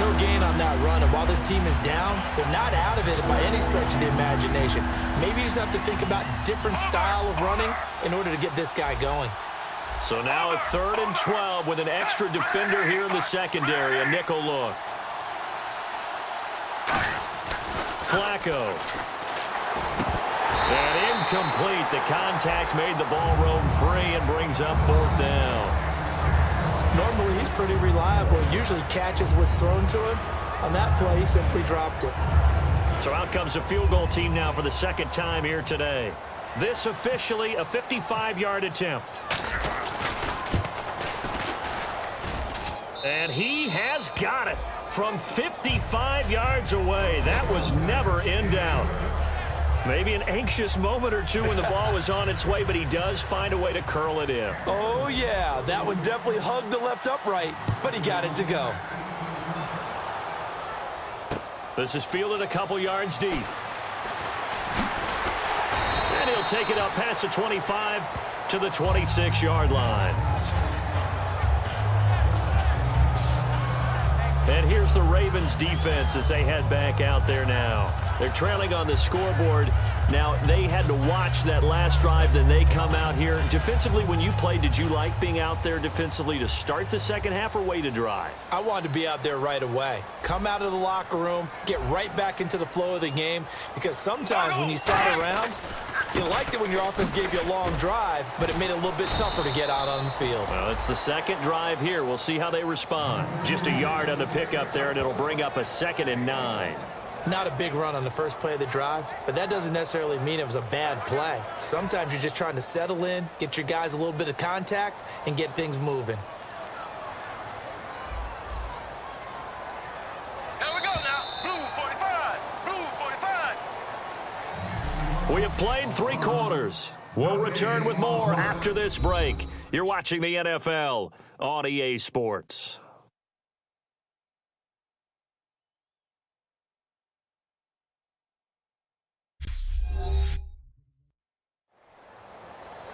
No gain on that run, and while this team is down, they're not out of it by any stretch of the imagination. Maybe you just have to think about different style of running in order to get this guy going. So now a third and 12 with an extra defender here in the secondary, a nickel look. Flacco. And incomplete. The contact made the ball roam free and brings up 4th down. Normally, he's pretty reliable. Usually catches what's thrown to him. On that play, he simply dropped it. So out comes a field goal team now for the second time here today. This officially a 55-yard attempt. And he has got it from 55 yards away. That was never in doubt. Maybe an anxious moment or two when the ball was on its way, but he does find a way to curl it in. Oh, yeah. That one definitely hugged the left upright, but he got it to go. This is fielded a couple yards deep. And he'll take it up past the 25 to the 26-yard line. And here's the Ravens defense as they head back out there now. They're trailing on the scoreboard. Now, they had to watch that last drive, then they come out here. Defensively, when you played, did you like being out there defensively to start the second half or wait a drive? I wanted to be out there right away. Come out of the locker room, get right back into the flow of the game, because sometimes when you sat around, you liked it when your offense gave you a long drive, but it made it a little bit tougher to get out on the field. Well, it's the second drive here. We'll see how they respond. Just a yard on the pickup there, and it'll bring up a 2nd and 9. Not a big run on the first play of the drive, but that doesn't necessarily mean it was a bad play. Sometimes you're just trying to settle in, get your guys a little bit of contact, and get things moving. Here we go now. Blue 45. Blue 45. We have played 3 quarters. We'll return with more after this break. You're watching the NFL on EA Sports.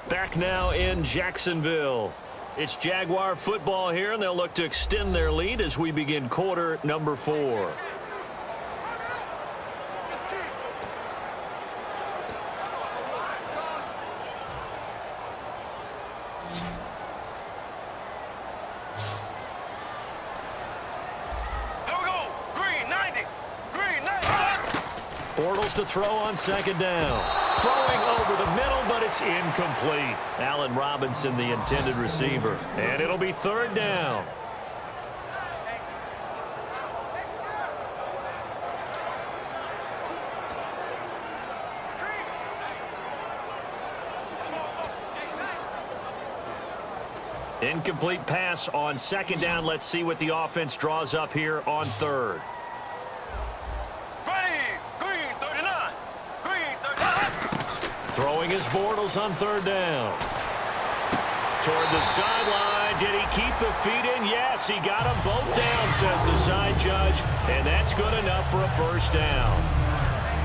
Back now in Jacksonville. It's Jaguar football here, and they'll look to extend their lead as we begin quarter number 4. Bortles to throw on 2nd down. Throwing over the middle, but it's incomplete. Allen Robinson, the intended receiver. And it'll be 3rd down. Incomplete pass on 2nd down. Let's see what the offense draws up here on 3rd. Throwing his Bortles on 3rd down. Toward the sideline. Did he keep the feet in? Yes, he got them both down, says the side judge. And that's good enough for a 1st down.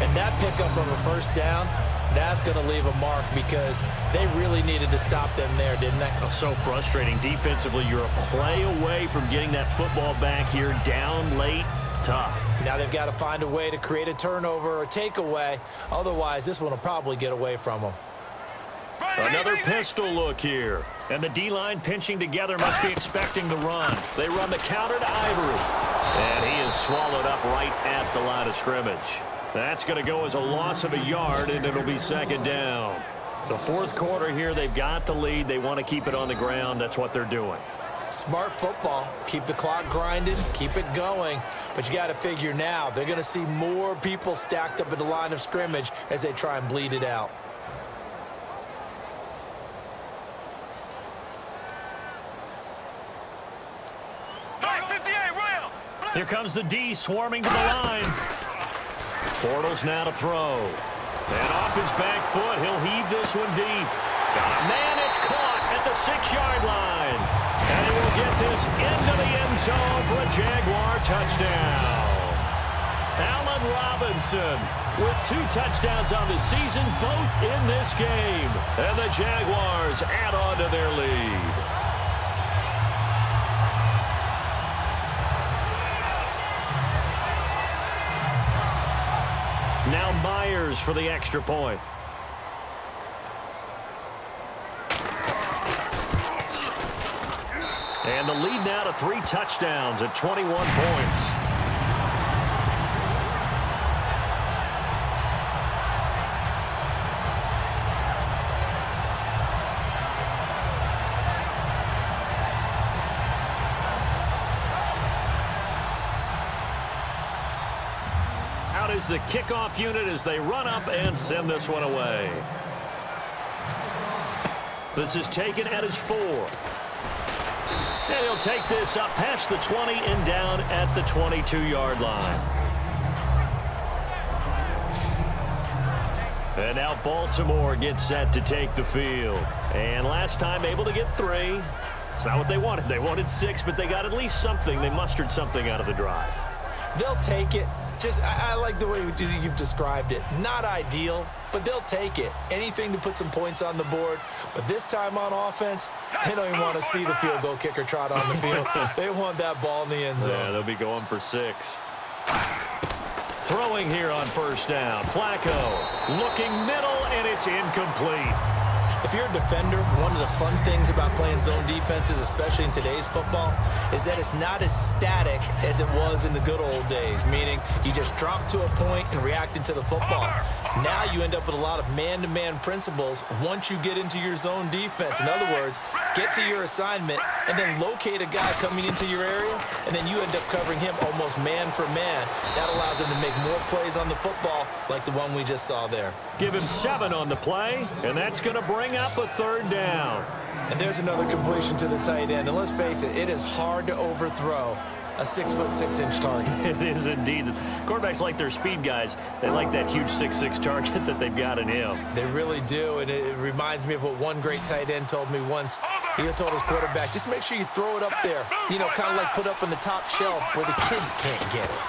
And that pickup of a 1st down, that's going to leave a mark because they really needed to stop them there, didn't they? Oh, so frustrating. Defensively, you're a play away from getting that football back here. Down late. Tough. Now they've got to find a way to create a turnover or takeaway. Otherwise, this one will probably get away from them. Another pistol look here. And the D-line pinching together must be expecting the run. They run the counter to Ivory. And he is swallowed up right at the line of scrimmage. That's going to go as a loss of a yard, and it'll be 2nd down. The 4th quarter here, they've got the lead. They want to keep it on the ground. That's what they're doing. Smart football. Keep the clock grinding. Keep it going. But you got to figure now they're going to see more people stacked up at the line of scrimmage as they try and bleed it out. Here comes the D swarming to the line. Bortles now to throw. And off his back foot, he'll heave this one deep. Man, it's caught at the 6-yard line. And he will get this into the end zone for a Jaguar touchdown. Allen Robinson with 2 touchdowns on the season, both in this game. And the Jaguars add on to their lead. Now Myers for the extra point. And the lead now to 3 touchdowns at 21 points. Out is the kickoff unit as they run up and send this one away. This is taken at his 4. And he'll take this up past the 20 and down at the 22-yard line. And now Baltimore gets set to take the field. And last time able to get 3. It's not what they wanted. They wanted 6, but they got at least something. They mustered something out of the drive. They'll take it. I like the way you've described it. Not ideal, but they'll take it. Anything to put some points on the board. But this time on offense, they don't even want to see the field goal kicker trot on the field. They want that ball in the end zone. Yeah, they'll be going for 6. Throwing here on first down. Flacco looking middle, and it's incomplete. If you're a defender, one of the fun things about playing zone defenses, especially in today's football, is that it's not as static as it was in the good old days, meaning you just dropped to a point and reacted to the football. Now you end up with a lot of man-to-man principles once you get into your zone defense. In other words, get to your assignment and then locate a guy coming into your area, and then you end up covering him almost man for man. That allows him to make more plays on the football like the one we just saw there. Give him 7 on the play, and that's going to bring up a 3rd down. And there's another completion to the tight end. And let's face it, it is hard to overthrow a 6'6" target. It is indeed. Quarterbacks like their speed guys. They like that huge 6'6" target that they've got in him. They really do, and it reminds me of what one great tight end told me once. He told his quarterback, just make sure you throw it up there. You know, kind of like put up on the top shelf where the kids can't get it.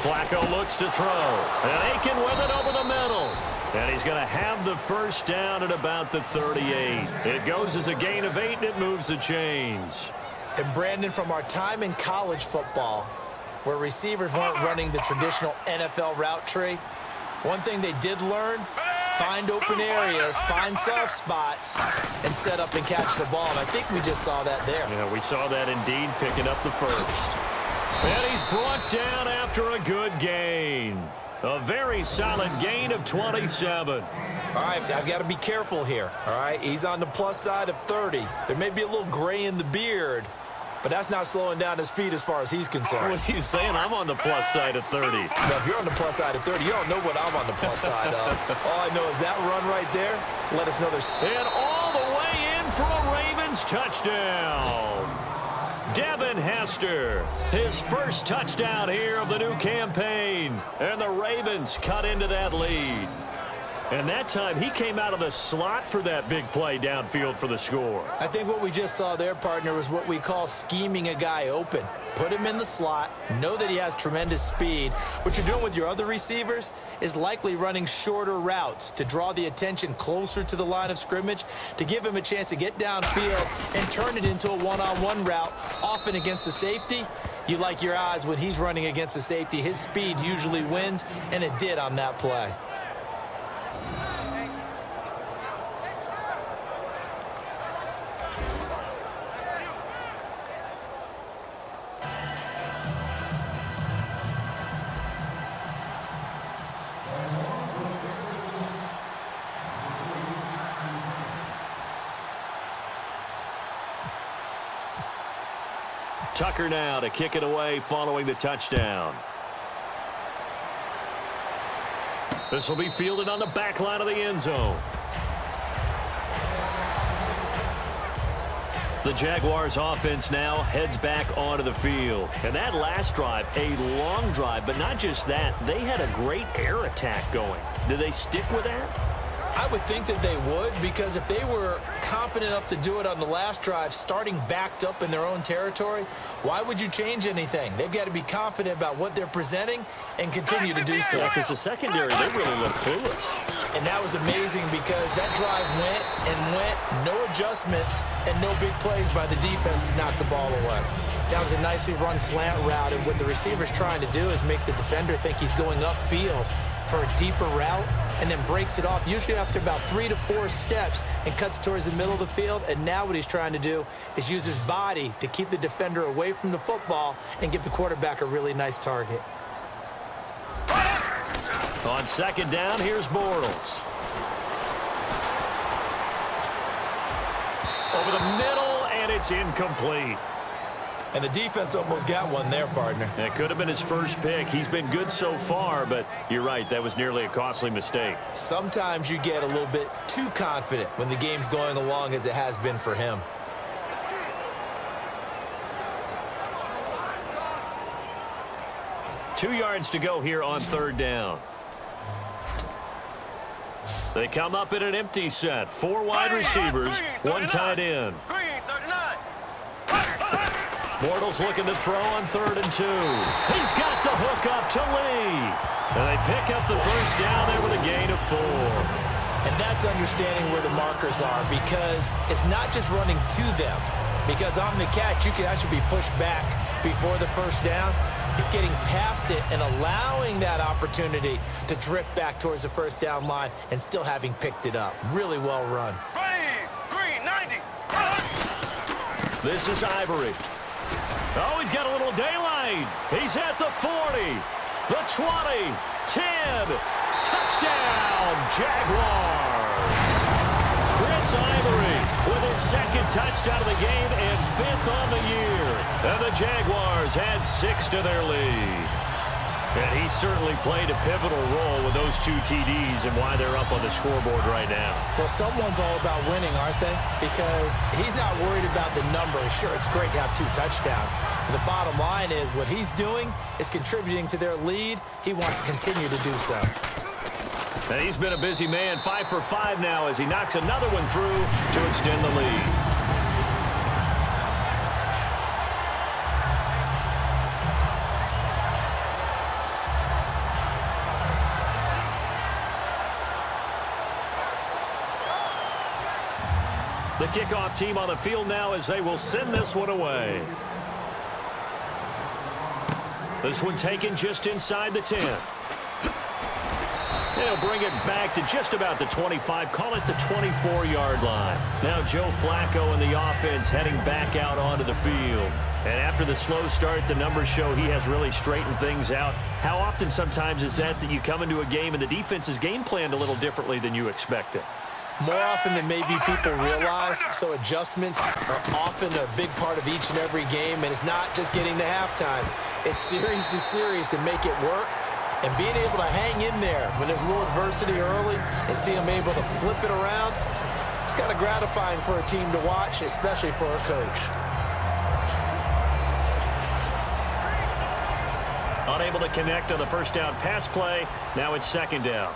Flacco looks to throw. And Aiken with it over the middle. And he's going to have the first down at about the 38. It goes as a gain of 8, and it moves the chains. And Brandon, from our time in college football, where receivers weren't running the traditional NFL route tree, one thing they did learn, find open areas, find soft spots, and set up and catch the ball. And I think we just saw that there. Yeah, we saw that indeed, picking up the first. And he's brought down after a good gain. A very solid gain of 27. All right, I've got to be careful here, all right? He's on the plus side of 30. There may be a little gray in the beard, but that's not slowing down his feet as far as he's concerned. What he's saying, I'm on the plus side of 30. Now, if you're on the plus side of 30, you don't know what I'm on the plus side of. All I know is that run right there, let us know there's... And all the way in for a Ravens touchdown. Devin Hester, his first touchdown here of the new campaign. And the Ravens cut into that lead. And that time, he came out of the slot for that big play downfield for the score. I think what we just saw there, partner, was what we call scheming a guy open. Put him in the slot, know that he has tremendous speed. What you're doing with your other receivers is likely running shorter routes to draw the attention closer to the line of scrimmage, to give him a chance to get downfield and turn it into a one-on-one route, often against the safety. You like your odds when he's running against the safety. His speed usually wins, and it did on that play. Tucker now to kick it away following the touchdown. This will be fielded on the back line of the end zone. The Jaguars offense now heads back onto the field. And that last drive, a long drive, but not just that. They had a great air attack going. Do they stick with that? I would think that they would, because if they were competent enough to do it on the last drive, starting backed up in their own territory, why would you change anything? They've got to be confident about what they're presenting and continue to do so. Yeah, because the secondary, they really look clueless. And that was amazing, because that drive went and went, no adjustments, and no big plays by the defense to knock the ball away. That was a nicely run slant route, and what the receiver's trying to do is make the defender think he's going upfield for a deeper route, and then breaks it off, usually after about 3 to 4 steps, and cuts towards the middle of the field. And now what he's trying to do is use his body to keep the defender away from the football and give the quarterback a really nice target. On second down, here's Bortles. Over the middle, and it's incomplete. And the defense almost got one there, partner. It could have been his first pick. He's been good so far, but you're right, that was nearly a costly mistake. Sometimes you get a little bit too confident when the game's going along as it has been for him. Two yards to go here on third down. They come up in an empty set. Four wide receivers, one tight end. Bortles looking to throw on 3rd and 2. He's got the hook up to Lee. And they pick up the first down there with a gain of 4. And that's understanding where the markers are, because it's not just running to them. Because on the catch, you can actually be pushed back before the first down. It's getting past it and allowing that opportunity to drift back towards the first down line and still having picked it up. Really well run. Green, 90. This is Ivory. Oh, he's got a little daylight. He's at the 40, the 20, 10. Touchdown, Jaguars. Chris Ivory with his 2nd touchdown of the game and 5th on the year. And the Jaguars had 6 to their lead. And he certainly played a pivotal role with those 2 TDs and why they're up on the scoreboard right now. Well, someone's all about winning, aren't they? Because he's not worried about the number. Sure, it's great to have 2 touchdowns. But the bottom line is what he's doing is contributing to their lead. He wants to continue to do so. And he's been a busy man, 5 for 5 now as he knocks another one through to extend the lead. The kickoff team on the field now as they will send this one away. This one taken just inside the 10. They'll bring it back to just about the 25, call it the 24-yard line. Now Joe Flacco and the offense heading back out onto the field. And after the slow start, the numbers show he has really straightened things out. How often sometimes is that you come into a game and the defense is game planned a little differently than you expected? More often than maybe people realize, so adjustments are often a big part of each and every game, and it's not just getting to halftime. It's series to series to make it work, and being able to hang in there when there's a little adversity early and see them able to flip it around, it's kind of gratifying for a team to watch, especially for a coach. Unable to connect on the first down pass play, now it's 2nd down.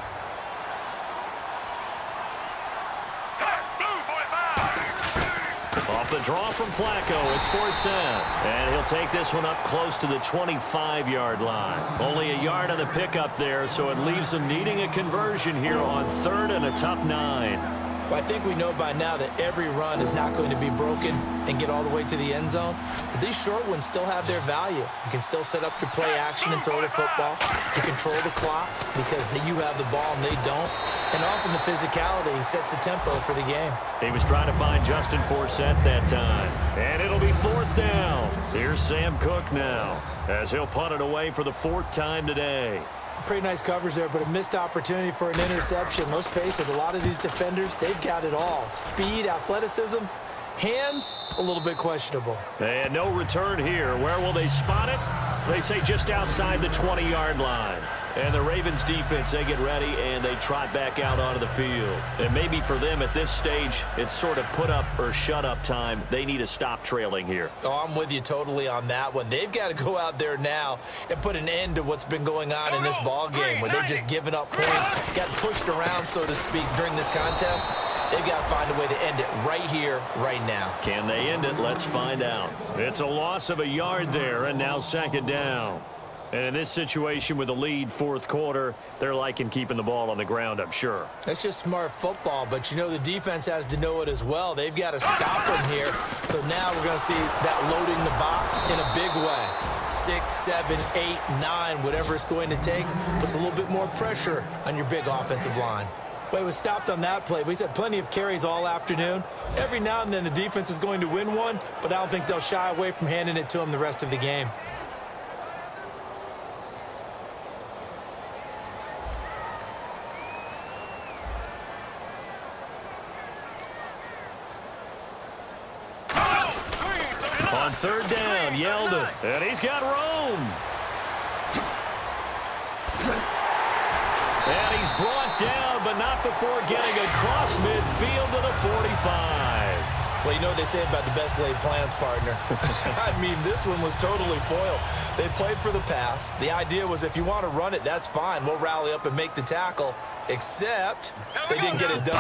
Off the draw from Flacco, it's Forsett. And he'll take this one up close to the 25-yard line. Only a yard on the pickup there, so it leaves them needing a conversion here on 3rd and a tough 9. Well, I think we know by now that every run is not going to be broken and get all the way to the end zone. But these short ones still have their value. You can still set up your play action and throw the football. You control the clock because you have the ball and they don't. And often the physicality sets the tempo for the game. He was trying to find Justin Forsett that time. And it'll be 4th down. Here's Sam Cook now as he'll punt it away for the 4th time today. Pretty nice coverage there, but a missed opportunity for an interception. Let's face it, a lot of these defenders, they've got it all. Speed, athleticism, hands, a little bit questionable. And no return here. Where will they spot it? They say just outside the 20-yard line. And the Ravens defense, they get ready and they trot back out onto the field. And maybe for them at this stage, it's sort of put up or shut up time. They need to stop trailing here. Oh, I'm with you totally on that one. They've got to go out there now and put an end to what's been going on in this ball game where they've just given up points, got pushed around, so to speak, during this contest. They've got to find a way to end it right here, right now. Can they end it? Let's find out. It's a loss of a yard there, and now 2nd down. And in this situation with the lead 4th quarter, they're liking keeping the ball on the ground, I'm sure. That's just smart football, but you know the defense has to know it as well. They've got to stop them here. So now we're going to see that loading the box in a big way. 6, 7, 8, 9, whatever it's going to take, puts a little bit more pressure on your big offensive line. Well, he was stopped on that play. He's had plenty of carries all afternoon. Every now and then the defense is going to win one, but I don't think they'll shy away from handing it to him the rest of the game. On third down, Yeldon. And he's got room. And he's brought down, but not before getting across midfield to the 45. Well, you know what they say about the best laid plans, partner. I mean, this one was totally foiled. They played for the pass. The idea was if you want to run it, that's fine. We'll rally up and make the tackle. Except they didn't get it done.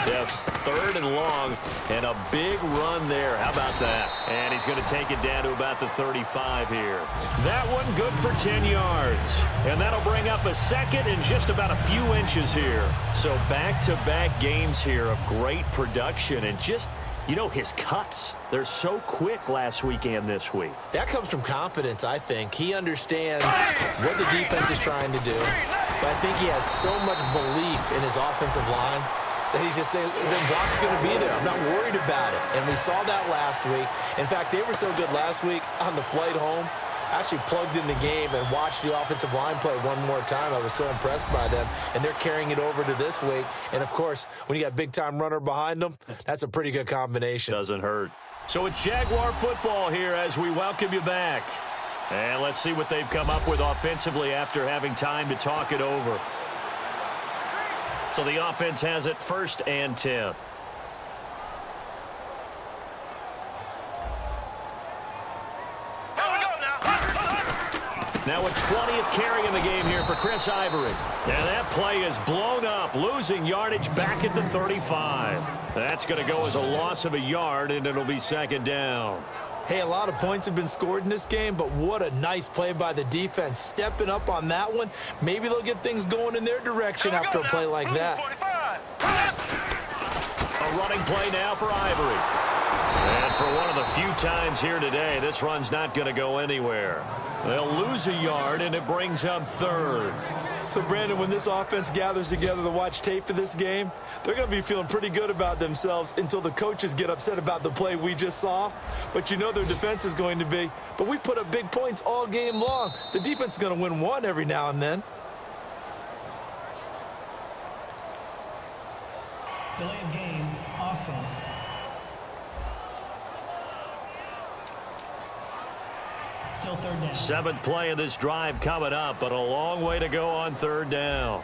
Yes, third and long, and a big run there. How about that? And he's going to take it down to about the 35 here. That one good for 10 yards. And that'll bring up a second and just about a few inches here. So back-to-back games here of great production and just, you know, his cuts. They're so quick last week and this week. That comes from confidence, I think. He understands what the defense is trying to do. But I think he has so much belief in his offensive line that he's just saying, the block's going to be there. I'm not worried about it. And we saw that last week. In fact, they were so good last week on the flight home. I actually plugged in the game and watched the offensive line play one more time. I was so impressed by them. And they're carrying it over to this week. And, of course, when you got a big-time runner behind them, that's a pretty good combination. Doesn't hurt. So it's Jaguar football here as we welcome you back. And let's see what they've come up with offensively after having time to talk it over. So the offense has it 1st and 10. Now a 20th carry in the game here for Chris Ivory. And that play is blown up, losing yardage back at the 35. That's going to go as a loss of a yard, and it'll be 2nd down. Hey, a lot of points have been scored in this game, but what a nice play by the defense. Stepping up on that one. Maybe they'll get things going in their direction after a play like that. A running play now for Ivory. And for one of the few times here today, this run's not going to go anywhere. They'll lose a yard, and it brings up 3rd. So, Brandon, when this offense gathers together to watch tape for this game, they're going to be feeling pretty good about themselves until the coaches get upset about the play we just saw. But you know their defense is going to be. But we put up big points all game long. The defense is going to win one every now and then. Delay of game, offense. Still 3rd down. 7th play of this drive coming up, but a long way to go on 3rd down.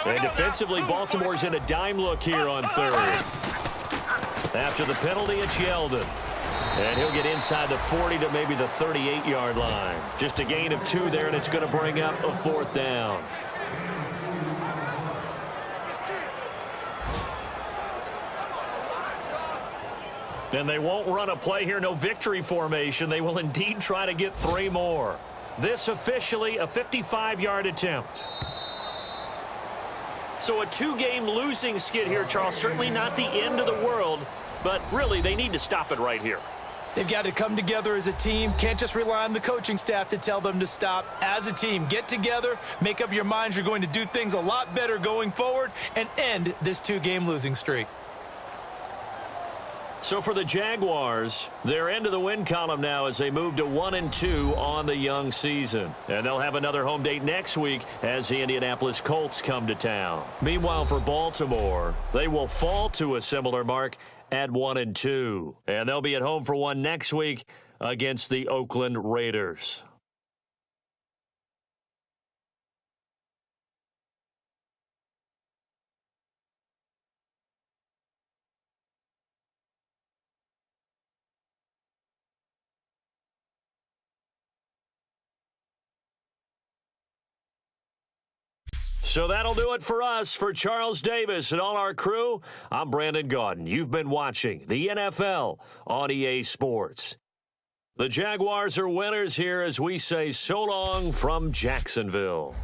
And defensively, Baltimore's in a dime look here on 3rd. After the penalty, it's Yeldon. And he'll get inside the 40 to maybe the 38-yard line. Just a gain of 2 there, and it's going to bring up a 4th down. And they won't run a play here, no victory formation. They will indeed try to get 3 more. This officially a 55-yard attempt. So a 2-game losing skid here, Charles. Certainly not the end of the world, but really they need to stop it right here. They've got to come together as a team. Can't just rely on the coaching staff to tell them to stop. As a team, get together, make up your minds you're going to do things a lot better going forward, and end this 2-game losing streak. So for the Jaguars, they're into the win column now as they move to 1-2 on the young season. And they'll have another home date next week as the Indianapolis Colts come to town. Meanwhile, for Baltimore, they will fall to a similar mark at 1-2. And they'll be at home for one next week against the Oakland Raiders. So that'll do it for us. For Charles Davis and all our crew, I'm Brandon Gaudin. You've been watching the NFL on EA Sports. The Jaguars are winners here as we say so long from Jacksonville.